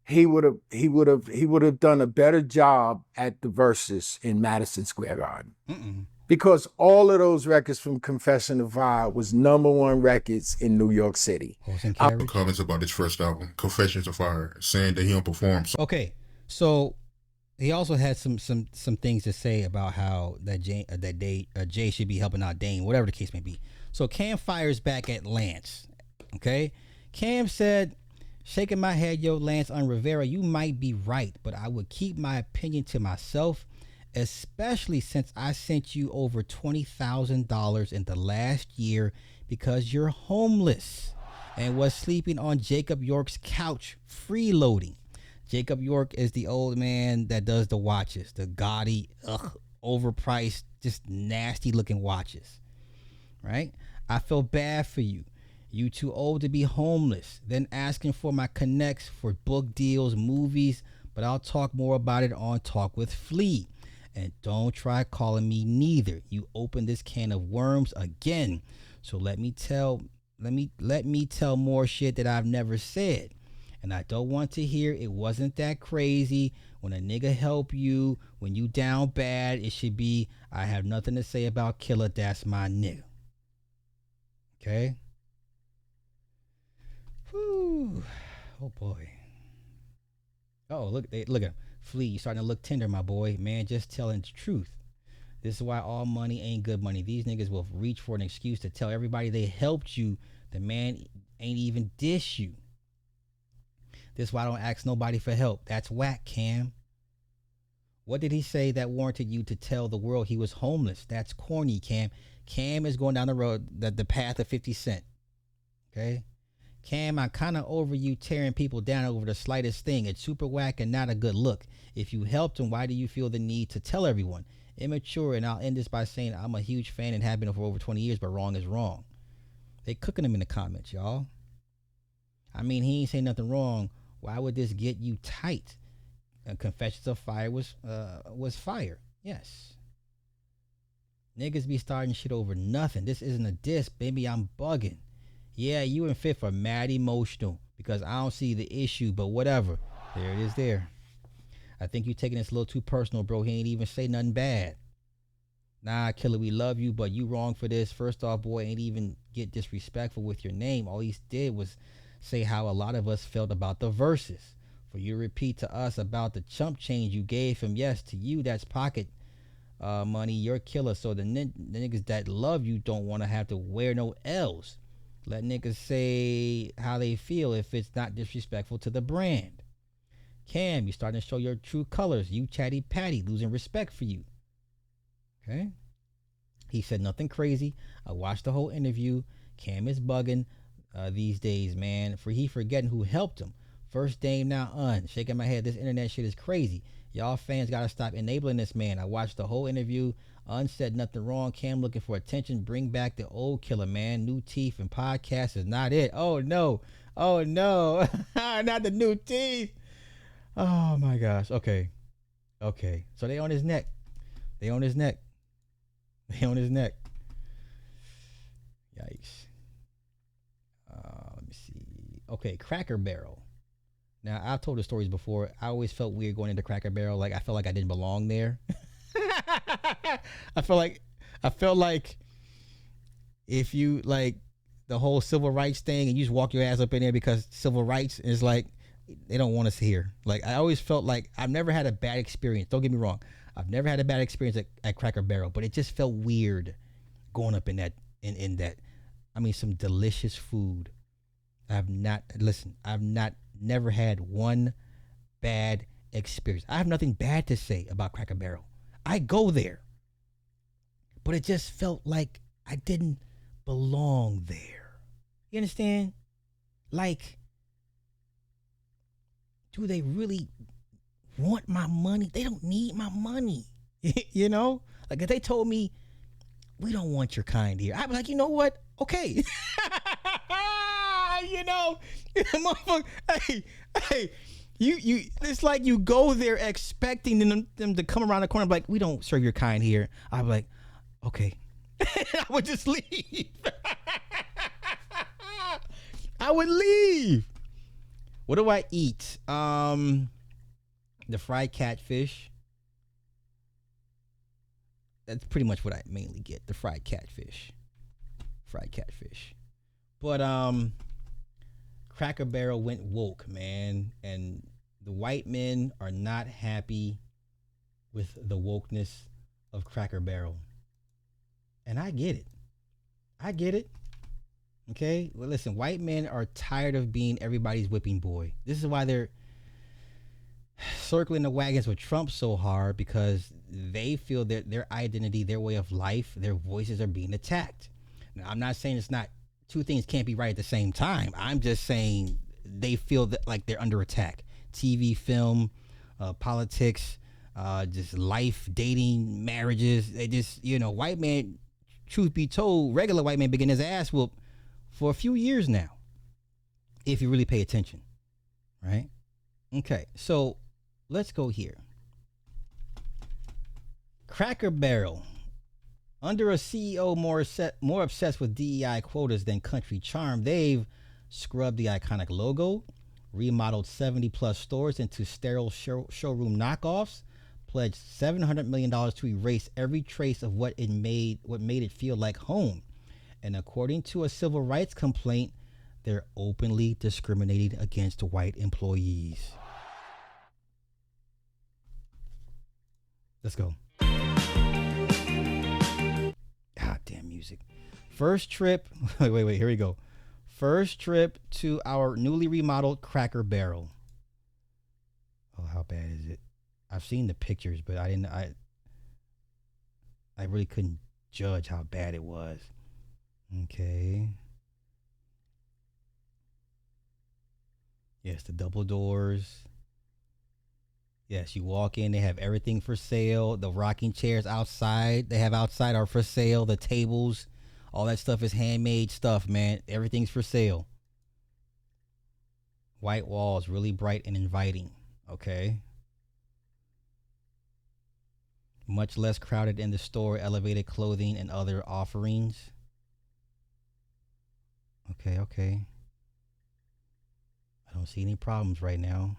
he would have done a better job at the verses in Madison Square Garden. Because all of those records from Confession of Fire was #1 records in New York City. Comments about his first album, Confessions of Fire, saying that he don't perform. Okay, so he also had some things to say about how that Jay should be helping out Dame, whatever the case may be. So Cam fires back at Lance Okay. Cam said, shaking my head, yo, Lance on Rivera, you might be right, but I would keep my opinion to myself, especially since I sent you over $20,000 in the last year because you're homeless and was sleeping on Jacob York's couch, freeloading. Jacob York is the old man that does the watches, the gaudy, overpriced, just nasty looking watches, right? I feel bad for you. You too old to be homeless. Then asking for my connects for book deals, movies, but I'll talk more about it on Talk with Flea. And don't try calling me neither. You opened this can of worms again. So let me tell more shit that I've never said. And I don't want to hear it wasn't that crazy. When a nigga help you, when you down bad, it should be, I have nothing to say about Killer, that's my nigga. Okay? Whew. Oh boy. Oh, look at him. Flea, you starting to look tender, my boy. Man, just telling the truth. This is why all money ain't good money. These niggas will reach for an excuse to tell everybody they helped you. The man ain't even dish you. This is why I don't ask nobody for help. That's whack, Cam. What did he say that warranted you to tell the world he was homeless? That's corny, Cam. Cam is going down the road, the path of 50 Cent. Okay? Cam, I'm kind of over you tearing people down over the slightest thing. It's super whack and not a good look. If you helped him, why do you feel the need to tell everyone? Immature, and I'll end this by saying I'm a huge fan and have been for over 20 years, but wrong is wrong. They cooking him in the comments, y'all. I mean, he ain't saying nothing wrong. Why would this get you tight? Confessions of Fire was fire. Yes. Niggas be starting shit over nothing. This isn't a diss, baby. I'm bugging. Yeah, you and Fifth are mad emotional because I don't see the issue, but whatever. There it is there. I think you taking this a little too personal, bro. He ain't even say nothing bad. Nah, Killer, we love you, but you wrong for this. First off, boy, ain't even get disrespectful with your name. All he did was say how a lot of us felt about the verses. For you to repeat to us about the chump change you gave him, yes, to you, that's pocket money. You're Killer. So the niggas that love you don't want to have to wear no L's. Let niggas say how they feel if it's not disrespectful to the brand. Cam, you starting to show your true colors. You chatty patty, losing respect for you. Okay? He said nothing crazy. I watched the whole interview. Cam is bugging these days, man. For he forgetting who helped him. First Dame now shaking my head. This internet shit is crazy. Y'all fans gotta stop enabling this man. I watched the whole interview. Said nothing wrong. Cam looking for attention. Bring back the old Killer, man. New teeth and podcast is not it. Oh no. Oh no. Not the new teeth. Oh my gosh. Okay. So they on his neck. They on his neck. Yikes. Let me see. Okay, Cracker Barrel. Now, I've told the stories before. I always felt weird going into Cracker Barrel. Like, I felt like I didn't belong there. I felt like if you, like, the whole civil rights thing and you just walk your ass up in there because civil rights is like, they don't want us here. Like, I always felt like I've never had a bad experience. Don't get me wrong. I've never had a bad experience at Cracker Barrel, but it just felt weird going up in that. I mean, some delicious food. Never had one bad experience. I have nothing bad to say about Cracker Barrel. I go there, but it just felt like I didn't belong there. You understand? Like, do they really want my money? They don't need my money. You know? Like, if they told me, we don't want your kind here, I'd be like, you know what? Okay. You know, motherfucker, hey, you. It's like you go there expecting them to come around the corner, like, we don't serve your kind here. I'd be like, okay. I would just leave. I would leave. What do I eat? The fried catfish. That's pretty much what I mainly get. The fried catfish. But Cracker Barrel went woke, man, and the white men are not happy with the wokeness of Cracker Barrel. And I get it. Okay, well, listen, white men are tired of being everybody's whipping boy. This is why they're circling the wagons with Trump so hard, because they feel that their identity, their way of life, their voices are being attacked. Now, I'm not saying it's not, two things can't be right at the same time. I'm just saying they feel that like they're under attack. TV, film, politics, just life, dating, marriages. They just, white man, truth be told, regular white man been getting his ass whooped for a few years now, if you really pay attention, right? Okay, so let's go here. Cracker Barrel. Under a CEO more obsessed with DEI quotas than country charm, they've scrubbed the iconic logo, remodeled 70 plus stores into sterile showroom knockoffs, pledged $700 million to erase every trace of what made it feel like home. And according to a civil rights complaint, they're openly discriminating against white employees. Let's go. Damn music. First trip. Wait. Here we go. First trip to our newly remodeled Cracker Barrel. Oh, how bad is it? I've seen the pictures, but I really couldn't judge how bad it was. Okay. Yes, the double doors. Yes, you walk in, they have everything for sale. The rocking chairs outside, they have outside are for sale. The tables, all that stuff is handmade stuff, man. Everything's for sale. White walls, really bright and inviting. Okay. Much less crowded in the store, elevated clothing and other offerings. Okay. I don't see any problems right now.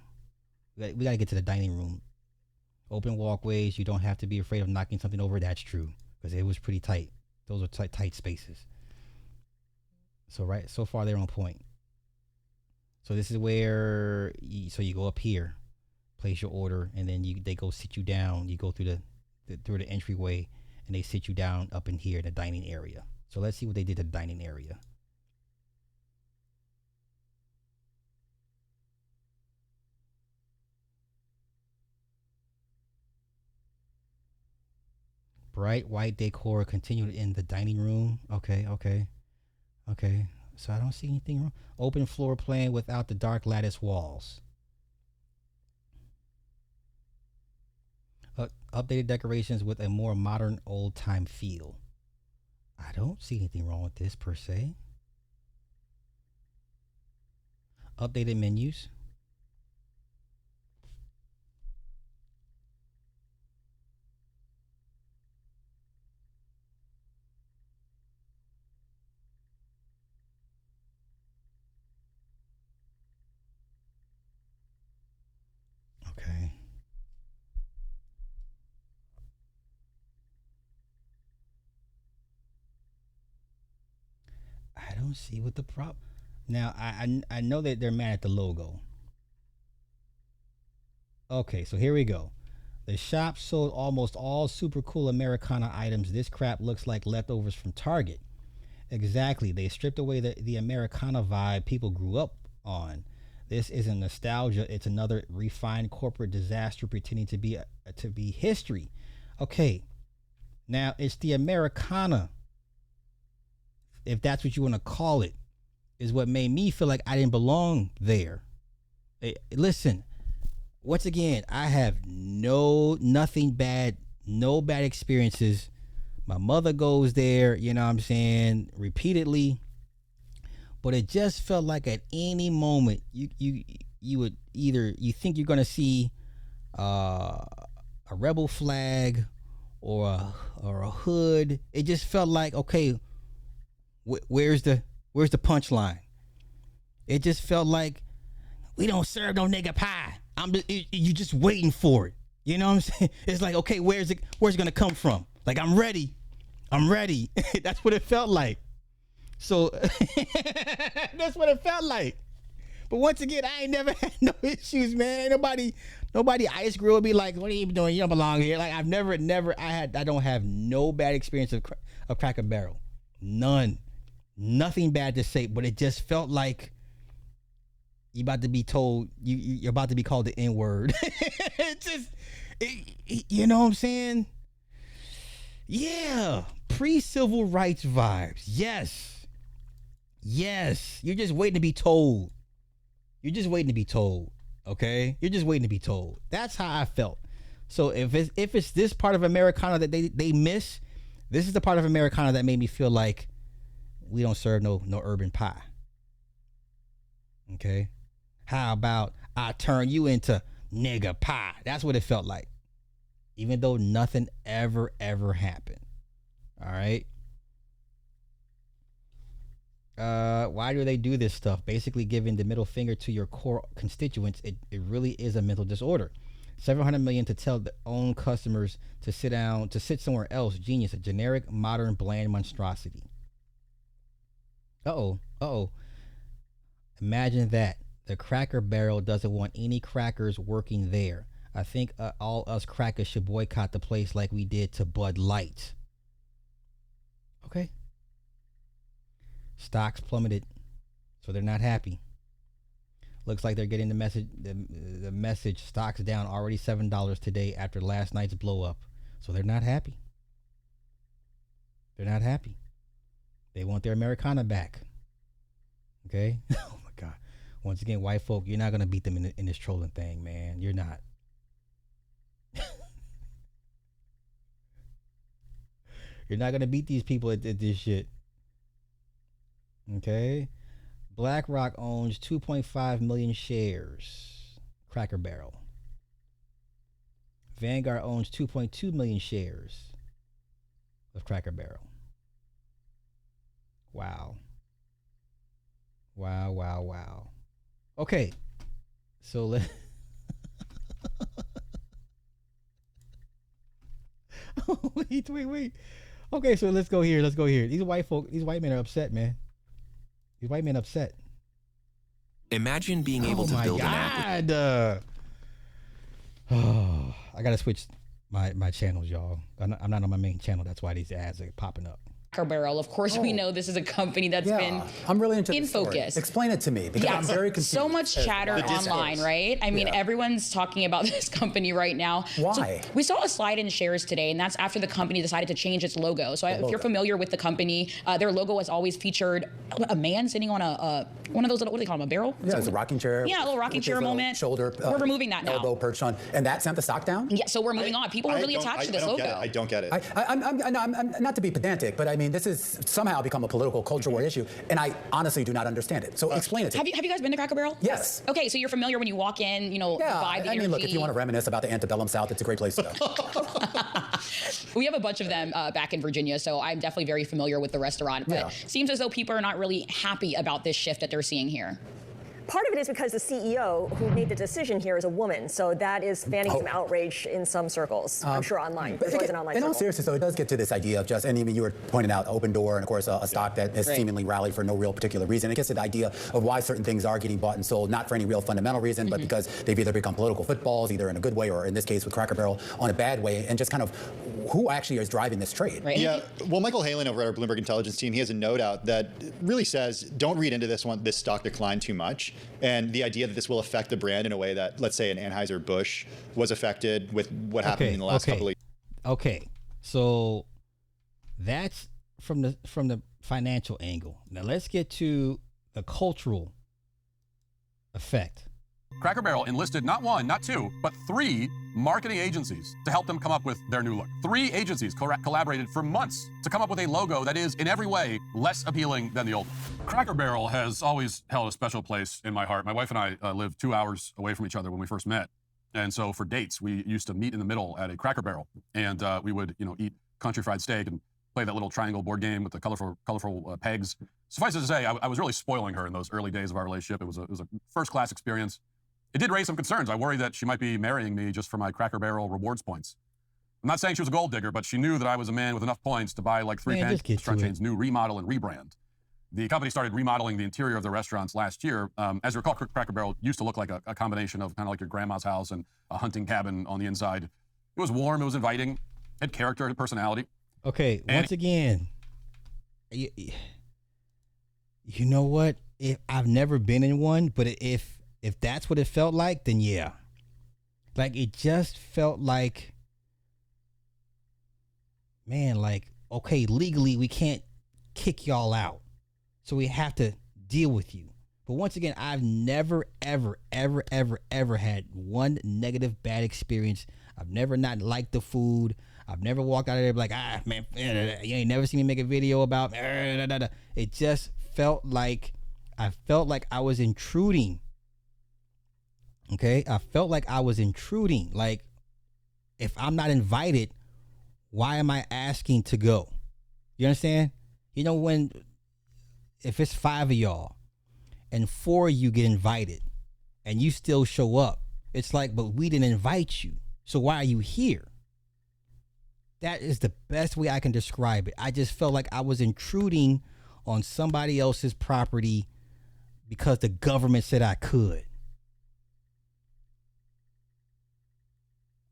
We got to get to the dining room. Open walkways. You don't have to be afraid of knocking something over. That's true, because it was pretty tight. Those are tight spaces. So far they're on point. So this is where you go up here, place your order, and then they go sit you down. You go through the entryway, and they sit you down up in here in the dining area. So let's see what they did to the dining area. Bright white decor continued in the dining room. Okay. So I don't see anything wrong. Open floor plan without the dark lattice walls. Updated decorations with a more modern old-time feel. I don't see anything wrong with this per se. Updated menus. Okay. I don't see what the problem. Now I know that they're mad at the logo. Okay, so here we go. The shop sold almost all super cool Americana items. This crap looks like leftovers from Target. Exactly. They stripped away the Americana vibe people grew up on. This isn't nostalgia. It's another refined corporate disaster pretending to be history. Okay. Now it's the Americana, if that's what you want to call it, is what made me feel like I didn't belong there. Listen, once again, I have no bad experiences. My mother goes there, you know what I'm saying, repeatedly. But it just felt like at any moment you would either you think you're gonna see a rebel flag or a hood. It just felt like, okay, where's the punchline? It just felt like we don't serve no nigga pie. You just waiting for it. You know what I'm saying? It's like, okay, where's it gonna come from? Like, I'm ready. That's what it felt like. So that's what it felt like. But once again, I ain't never had no issues, man. Nobody ice grill would be like, what are you doing? You don't belong here. Like, I've never, I don't have no bad experience of Cracker Barrel. None. nothing bad to say, but it just felt like you about to be told you're about to be called the N-word. You know what I'm saying? Yeah, pre-civil rights vibes. Yes. You're just waiting to be told. Okay, you're just waiting to be told. That's how I felt. So if it's this part of Americana that they miss, this is the part of Americana that made me feel like we don't serve no urban pie. Okay, how about I turn you into nigga pie? That's what it felt like, even though nothing ever happened. All right. Why do they do this stuff? Basically giving the middle finger to your core constituents. It really is a mental disorder. $700 million to tell their own customers to sit somewhere else. Genius. A generic, modern, bland monstrosity. Imagine that. The Cracker Barrel doesn't want any crackers working there. I think all us crackers should boycott the place like we did to Bud Light. Okay. Stocks plummeted, so they're not happy. Looks like they're getting the message. The message: stocks down already $7 today after last night's blow up. So they're not happy. They want their Americana back. Okay. Oh my God. Once again, white folk, you're not gonna beat them in this trolling thing, man. You're not. You're not gonna beat these people at this shit. Okay. BlackRock owns 2.5 million shares. Cracker Barrel. Vanguard owns 2.2 million shares of Cracker Barrel. Wow. Okay. So wait. Okay, so let's go here. These white men are upset, man. These white men upset. Imagine being able to build an app. I gotta switch my channels, y'all. I'm not on my main channel. That's why these ads are popping up. Cracker Barrel. Of course, we know this is a company that's been I'm really into in focus. Explain it to me because I'm very confused. So much chatter online, right? I mean, everyone's talking about this company right now. Why? So we saw a slide in shares today, and that's after the company decided to change its logo. So if you're familiar with the company, their logo has always featured a man sitting on one of those little, what do they call them, a barrel? Yeah, it's a rocking chair. Yeah, a little rocking chair moment. Shoulder. We're removing that now. Elbow perched on, and that sent the stock down. Yeah, so we're moving on. People are really attached to this logo. I don't get it. I'm not to be pedantic, but I mean, this is somehow become a political culture war issue, and I honestly do not understand it. So explain it to me. Have you guys been to Cracker Barrel? Yes. Okay, so you're familiar when you walk in, buy the energy. I mean, look, if you want to reminisce about the antebellum South, it's a great place to go. We have a bunch of them back in Virginia, so I'm definitely very familiar with the restaurant. But it seems as though people are not really happy about this shift that they're seeing here. Part of it is because the CEO who made the decision here is a woman, so that is fanning some outrage in some circles. I'm sure online. In all seriousness, though, it does get to this idea of just, and even you were pointing out Open Door, and of course a stock that has seemingly rallied for no real particular reason. It gets to the idea of why certain things are getting bought and sold, not for any real fundamental reason, but because they've either become political footballs, either in a good way or in this case with Cracker Barrel on a bad way, and just kind of who actually is driving this trade. Right. Yeah, well, Michael Halen over at our Bloomberg Intelligence team, he has a note out that really says, don't read into this stock decline too much, and the idea that this will affect the brand in a way that, let's say, an Anheuser-Busch was affected with what happened in the last couple of years. Okay, so that's from the financial angle. Now let's get to the cultural effect. Cracker Barrel enlisted not one, not two, but 3 marketing agencies to help them come up with their new look. 3 agencies collaborated for months to come up with a logo that is, in every way, less appealing than the old one. Cracker Barrel has always held a special place in my heart. My wife and I lived 2 hours away from each other when we first met. And so for dates, we used to meet in the middle at a Cracker Barrel. And we would, eat country fried steak and play that little triangle board game with the colorful pegs. Suffice it to say, I was really spoiling her in those early days of our relationship. It was a first-class experience. It did raise some concerns. I worried that she might be marrying me just for my Cracker Barrel rewards points. I'm not saying she was a gold digger, but she knew that I was a man with enough points to buy like 3 restaurant chains' new remodel and rebrand. The company started remodeling the interior of the restaurants last year. As you recall, Cracker Barrel used to look like a combination of kind of like your grandma's house and a hunting cabin on the inside. It was warm, it was inviting, it had character, it had personality. Okay, once again, You know what? I've never been in one, but if that's what it felt like, then yeah. Like, it just felt like, man, like, okay, legally we can't kick y'all out, so we have to deal with you. But once again, I've never, ever, ever, ever, ever had one negative bad experience. I've never not liked the food. I've never walked out of there like, man, you ain't never seen me make a video about. It just felt like I was intruding. Okay, I felt like I was intruding. Like, if I'm not invited, why am I asking to go? You understand? You know, if it's 5 of y'all and 4 of you get invited and you still show up, it's like, but we didn't invite you, so why are you here? That is the best way I can describe it. I just felt like I was intruding on somebody else's property because the government said I could.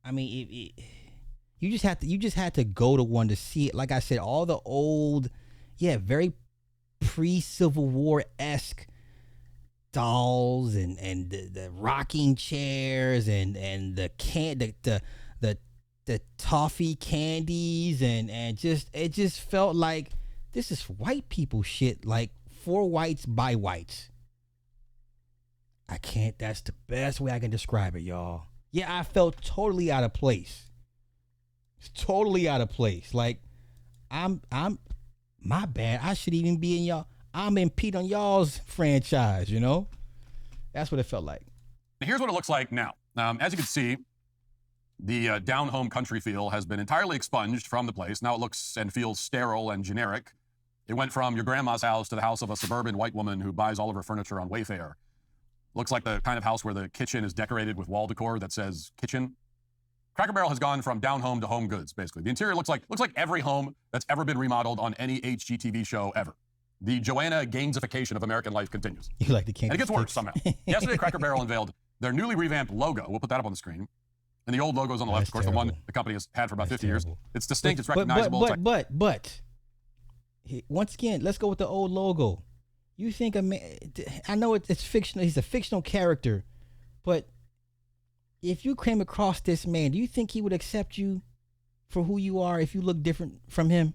I mean, you just had to go to one to see it. Like I said, all the old, very pre-Civil War-esque dolls and the rocking chairs and the toffee candies and it just felt like this is white people shit, like for whites by whites. That's the best way I can describe it, y'all. Yeah, I felt totally out of place. Totally out of place. Like, I'm my bad. I should even be in y'all. I'm in Pete on y'all's franchise, you know? That's what it felt like. Here's what it looks like now. As you can see, the down-home country feel has been entirely expunged from the place. Now it looks and feels sterile and generic. It went from your grandma's house to the house of a suburban white woman who buys all of her furniture on Wayfair. Looks like the kind of house where the kitchen is decorated with wall decor that says kitchen. Cracker Barrel has gone from down home to home goods, basically. The interior looks like every home that's ever been remodeled on any HGTV show ever. The Joanna Gainsification of American life continues. You like the And it gets worse somehow. Yesterday, Cracker Barrel unveiled their newly revamped logo. We'll put that up on the screen. And the old logo's on the left, of course, the one the company has had for about 50 years. It's distinct, it's recognizable. But once again, let's go with the old logo. You think a man, I know it's fictional, he's a fictional character, but if you came across this man, do you think he would accept you for who you are if you look different from him?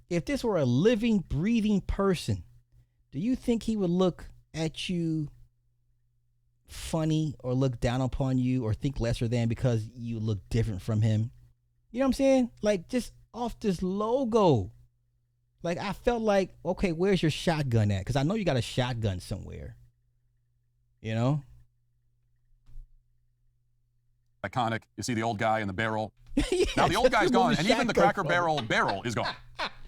If this were a living, breathing person, do you think he would look at you funny or look down upon you or think lesser than because you look different from him? You know what I'm saying? Like, just off this logo. Like, I felt like, okay, where's your shotgun at? Because I know you got a shotgun somewhere. You know? Iconic. You see the old guy in the barrel. Now the old guy's gone, and even the Cracker Barrel barrel is gone.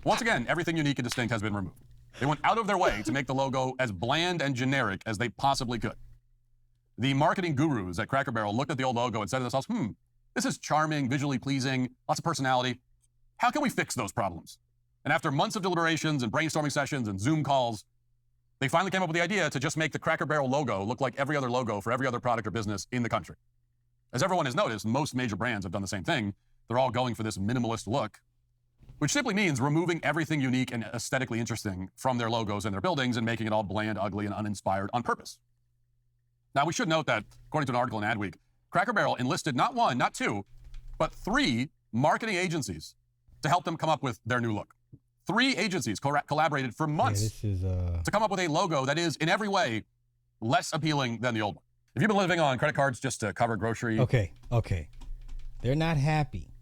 Once again, everything unique and distinct has been removed. They went out of their way to make the logo as bland and generic as they possibly could. The marketing gurus at Cracker Barrel looked at the old logo and said to themselves, this is charming, visually pleasing, lots of personality. How can we fix those problems? And after months of deliberations and brainstorming sessions and Zoom calls, they finally came up with the idea to just make the Cracker Barrel logo look like every other logo for every other product or business in the country. As everyone has noticed, most major brands have done the same thing. They're all going for this minimalist look, which simply means removing everything unique and aesthetically interesting from their logos and their buildings and making it all bland, ugly, and uninspired on purpose. Now, we should note that, according to an article in Adweek, Cracker Barrel enlisted not 1, not 2, but 3 marketing agencies to help them come up with their new look. 3 agencies collaborated for months to come up with a logo that is, in every way, less appealing than the old one. If you've been living on credit cards just to cover grocery... Okay. They're not happy.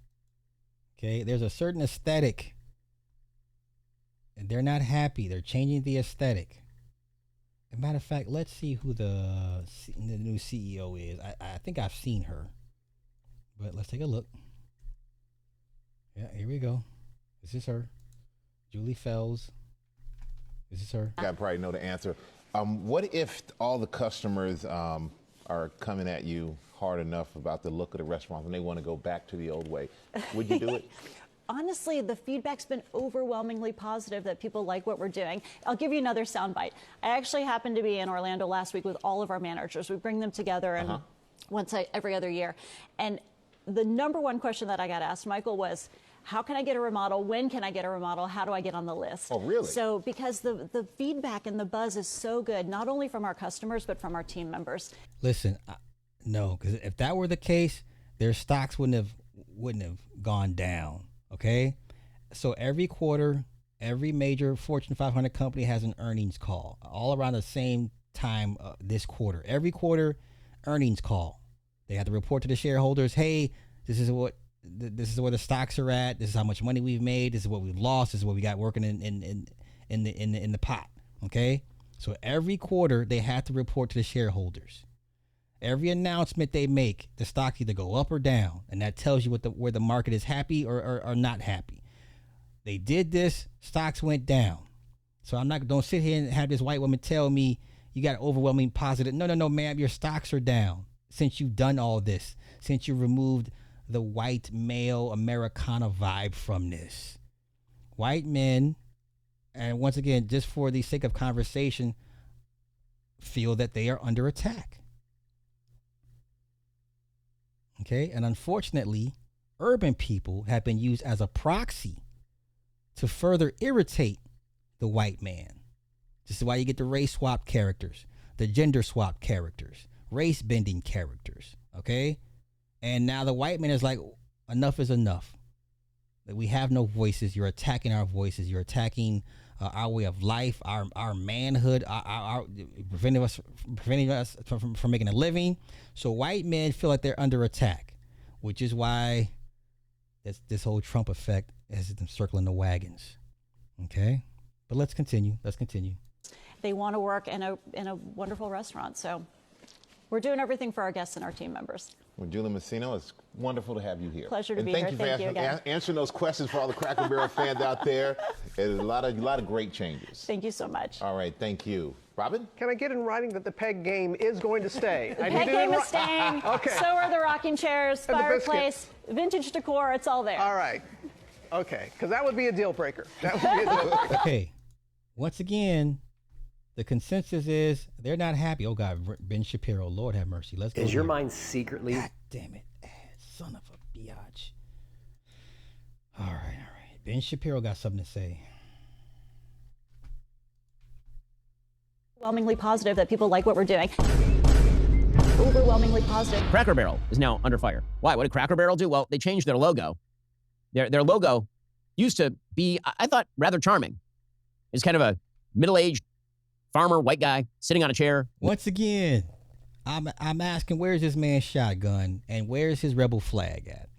Okay? There's a certain aesthetic. And they're not happy. They're changing the aesthetic. As a matter of fact, let's see who the new CEO is. I think I've seen her. But let's take a look. Yeah, here we go. This is her. Julie Fells. This is her. I probably know the answer. What if all the customers are coming at you hard enough about the look of the restaurant and they want to go back to the old way? Would you do it? Honestly, the feedback's been overwhelmingly positive that people like what we're doing. I'll give you another soundbite. I actually happened to be in Orlando last week with all of our managers. We bring them together and once every other year. And the number one question that I got asked, Michael, was, how can I get a remodel? When can I get a remodel? How do I get on the list? Oh, really? So because the feedback and the buzz is so good, not only from our customers, but from our team members. Listen, no, because if that were the case, their stocks wouldn't have gone down. Okay, so every quarter, every major Fortune 500 company has an earnings call all around the same time this quarter. Every quarter, earnings call. They have to report to the shareholders, hey, this is where the stocks are at. This is how much money we've made. This is what we've lost. This is what we got working in the pot. Okay, so every quarter they have to report to the shareholders. Every announcement they make, the stocks either go up or down, and that tells you where the market is happy or not happy. They did this, stocks went down. So don't sit here and have this white woman tell me you got overwhelming positive. No, ma'am, your stocks are down since you've done all this, since you removed the white male Americana vibe from this. White men, and once again, just for the sake of conversation, feel that they are under attack. Okay, and unfortunately, urban people have been used as a proxy to further irritate the white man. This is why you get the race swap characters, the gender swap characters, race bending characters. Okay, and now the white man is like, enough is enough. We have no voices. You're attacking our voices. You're attacking our way of life, our manhood, our preventing us from making a living. So white men feel like they're under attack, which is why this whole Trump effect has them circling the wagons. Okay, but let's continue. They want to work in a wonderful restaurant, so we're doing everything for our guests and our team members. Well, Julie Messino, it's wonderful to have you here. Pleasure to be here. Thank you again. Answering those questions for all the Cracker Barrel fans out there. There's a lot of great changes. Thank you so much. All right, thank you. Robin? Can I get in writing that the peg game is going to stay? The peg game is staying. Okay. So are the rocking chairs, And the fireplace, vintage decor. It's all there. All right. Okay, because that would be a deal breaker. That would be a deal breaker. Okay, once again, the consensus is they're not happy. Oh God, Ben Shapiro, Lord have mercy. Let's go. Is your mind secretly? God damn it, son of a biatch. All right. Ben Shapiro got something to say. Overwhelmingly positive that people like what we're doing. Overwhelmingly positive. Cracker Barrel is now under fire. Why? What did Cracker Barrel do? Well, they changed their logo. Their logo used to be, I thought, rather charming. It's kind of a middle-aged farmer, white guy, sitting on a chair. Once again, I'm asking, where's this man's shotgun and where's his rebel flag at?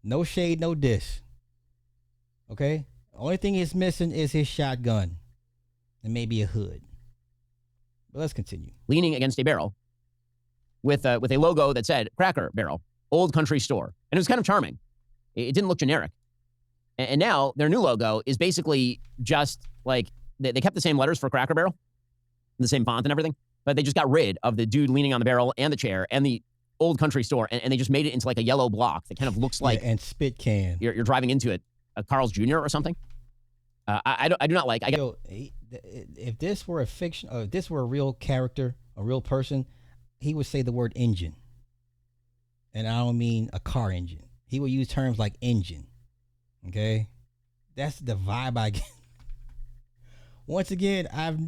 No shade, no diss. Okay? Only thing he's missing is his shotgun and maybe a hood. But let's continue. Leaning against a barrel with a logo that said Cracker Barrel, Old Country Store. And it was kind of charming. It didn't look generic. And now their new logo is basically just like, they kept the same letters for Cracker Barrel, the same font and everything, but they just got rid of the dude leaning on the barrel and the chair and the Old Country Store, and they just made it into like a yellow block that kind of looks like and spit can. You're driving into it, a Carl's Jr. or something. I do not like. If this were a fiction, if this were a real character, a real person, he would say the word engine, and I don't mean a car engine. He would use terms like engine. Okay, that's the vibe I get. Once again,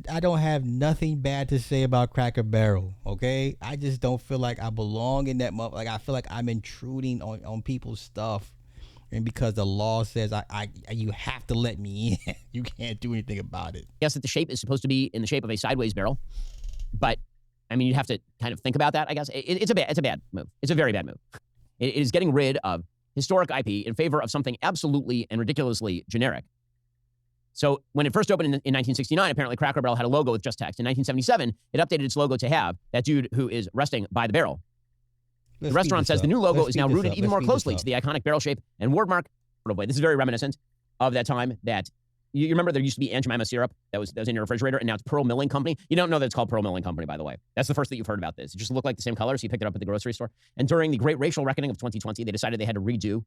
I don't have nothing bad to say about Cracker Barrel. Okay, I just don't feel like I belong in that. Like I feel like I'm intruding on people's stuff, and because the law says you have to let me in, you can't do anything about it. Yes, that the shape is supposed to be in the shape of a sideways barrel, but I mean, you'd have to kind of think about that. I guess it's a bad move. It's a very bad move. It is getting rid of historic IP in favor of something absolutely and ridiculously generic. So when it first opened in 1969, apparently Cracker Barrel had a logo with just text. In 1977, it updated its logo to have that dude who is resting by the barrel. The restaurant says the new logo is now rooted even more closely to the iconic barrel shape and word mark. This is very reminiscent of that time that, you remember there used to be Aunt Jemima syrup that was in your refrigerator, and now it's Pearl Milling Company. You don't know that it's called Pearl Milling Company, by the way. That's the first that you've heard about this. It just looked like the same color, so you picked it up at the grocery store. And during the Great Racial Reckoning of 2020, they decided they had to redo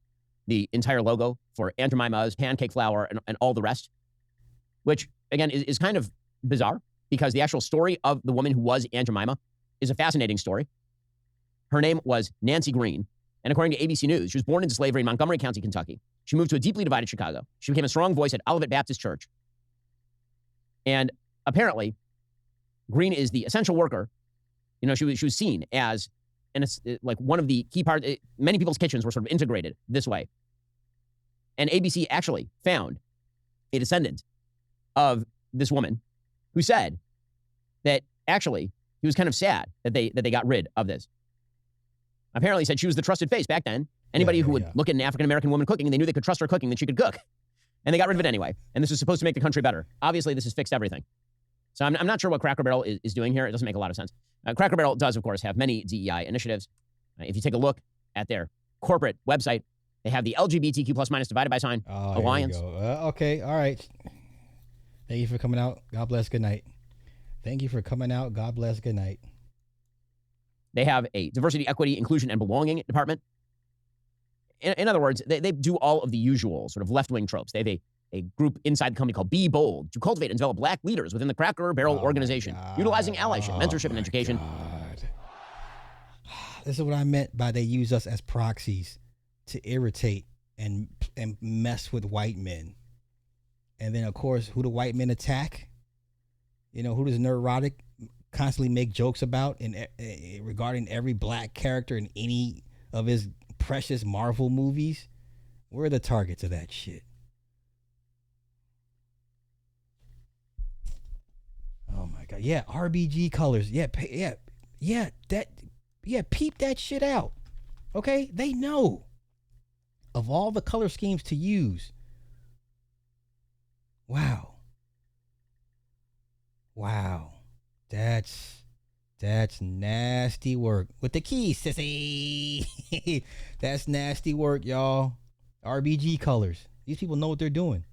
the entire logo for Aunt Jemima's, pancake flour, and all the rest, which, again, is kind of bizarre because the actual story of the woman who was Aunt Jemima is a fascinating story. Her name was Nancy Green, And according to ABC News, she was born into slavery in Montgomery County, Kentucky. She moved to a deeply divided Chicago. She became a strong voice at Olivet Baptist Church. And apparently, Green is the essential worker. You know, she was seen as, and it's like one of the key parts. Many people's kitchens were sort of integrated this way. And ABC actually found a descendant of this woman who said that actually he was kind of sad that they got rid of this. Apparently said she was the trusted face back then. Anybody who would look at an African-American woman cooking and they knew they could trust her cooking, then she could cook. And they got rid of it anyway. And this was supposed to make the country better. Obviously, this has fixed everything. So I'm not sure what Cracker Barrel is doing here. It doesn't make a lot of sense. Cracker Barrel does, of course, have many DEI initiatives. If you take a look at their corporate website, they have the LGBTQ plus minus divided by sign alliance. Okay, all right. Thank you for coming out. God bless. Good night. Thank you for coming out. God bless. Good night. They have a diversity, equity, inclusion, and belonging department. In other words, they do all of the usual sort of left-wing tropes. They have a group inside the company called Be Bold to cultivate and develop black leaders within the Cracker Barrel organization, utilizing allyship, mentorship, and education. This is what I meant by they use us as proxies to irritate and mess with white men. And then, of course, who the white men attack? You know, who does Neurotic constantly make jokes about regarding every black character in any of his precious Marvel movies? We're the targets of that shit. Oh my God. Yeah, RBG colors. Yeah, peep that shit out. Okay? They know of all the color schemes to use. Wow. That's nasty work. With the keys, sissy. That's nasty work, y'all. RBG colors. These people know what they're doing.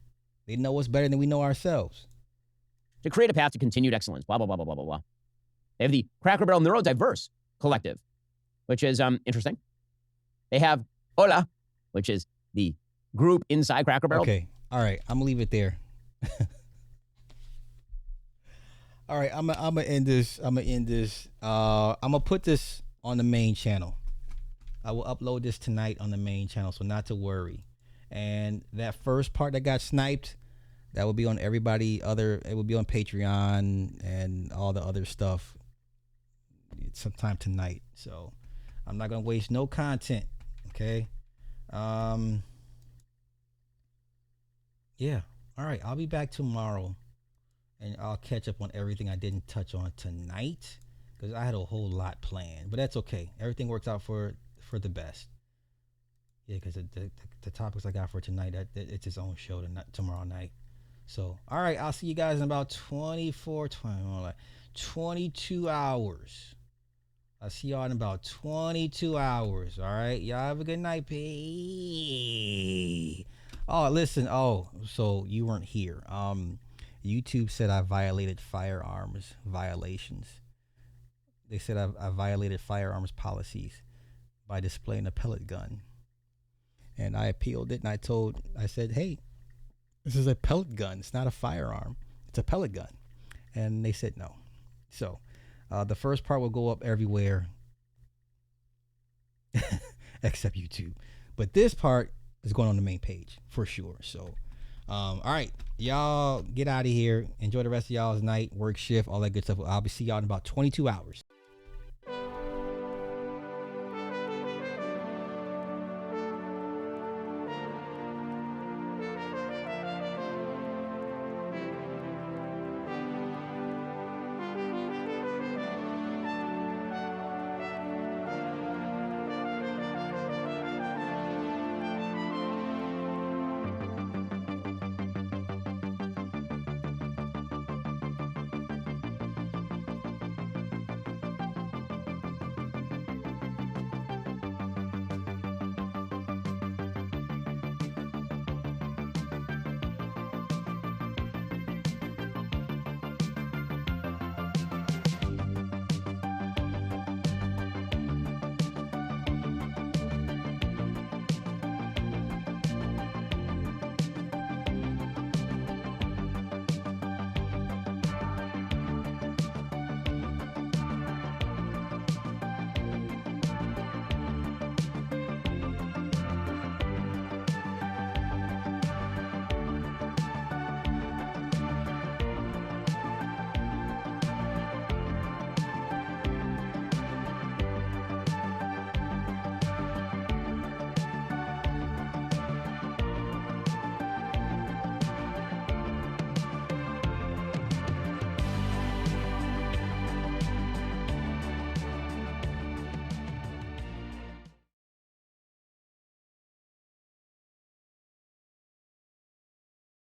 They know us better than we know ourselves. To create a path to continued excellence, blah, blah, blah, blah, blah, blah, blah. They have the Cracker Barrel Neurodiverse Collective, which is interesting. They have Hola, which is the group inside Cracker Barrel. Okay, all right, I'm gonna leave it there. All right, I'm gonna end this. I'm gonna put this on the main channel. I will upload this tonight on the main channel, so not to worry. And that first part that got sniped, that will be on everybody other. It will be on Patreon and all the other stuff sometime tonight. So I'm not gonna waste no content. Okay. Yeah. All right. I'll be back tomorrow, and I'll catch up on everything I didn't touch on tonight because I had a whole lot planned. But that's okay. Everything works out for the best. Yeah, because the topics I got for tonight, it's its own show tomorrow night. So, all right, I'll see you guys in about 22 hours. I'll see y'all in about 22 hours. All right, y'all have a good night. Peace. Oh, listen. Oh, so you weren't here. YouTube said I violated firearms violations. They said I violated firearms policies by displaying a pellet gun. And I appealed it, and I said, hey, this is a pellet gun. It's not a firearm. It's a pellet gun. And they said no. So the first part will go up everywhere except YouTube. But this part is going on the main page for sure. So, all right, y'all get out of here. Enjoy the rest of y'all's night, work shift, all that good stuff. I'll see y'all in about 22 hours.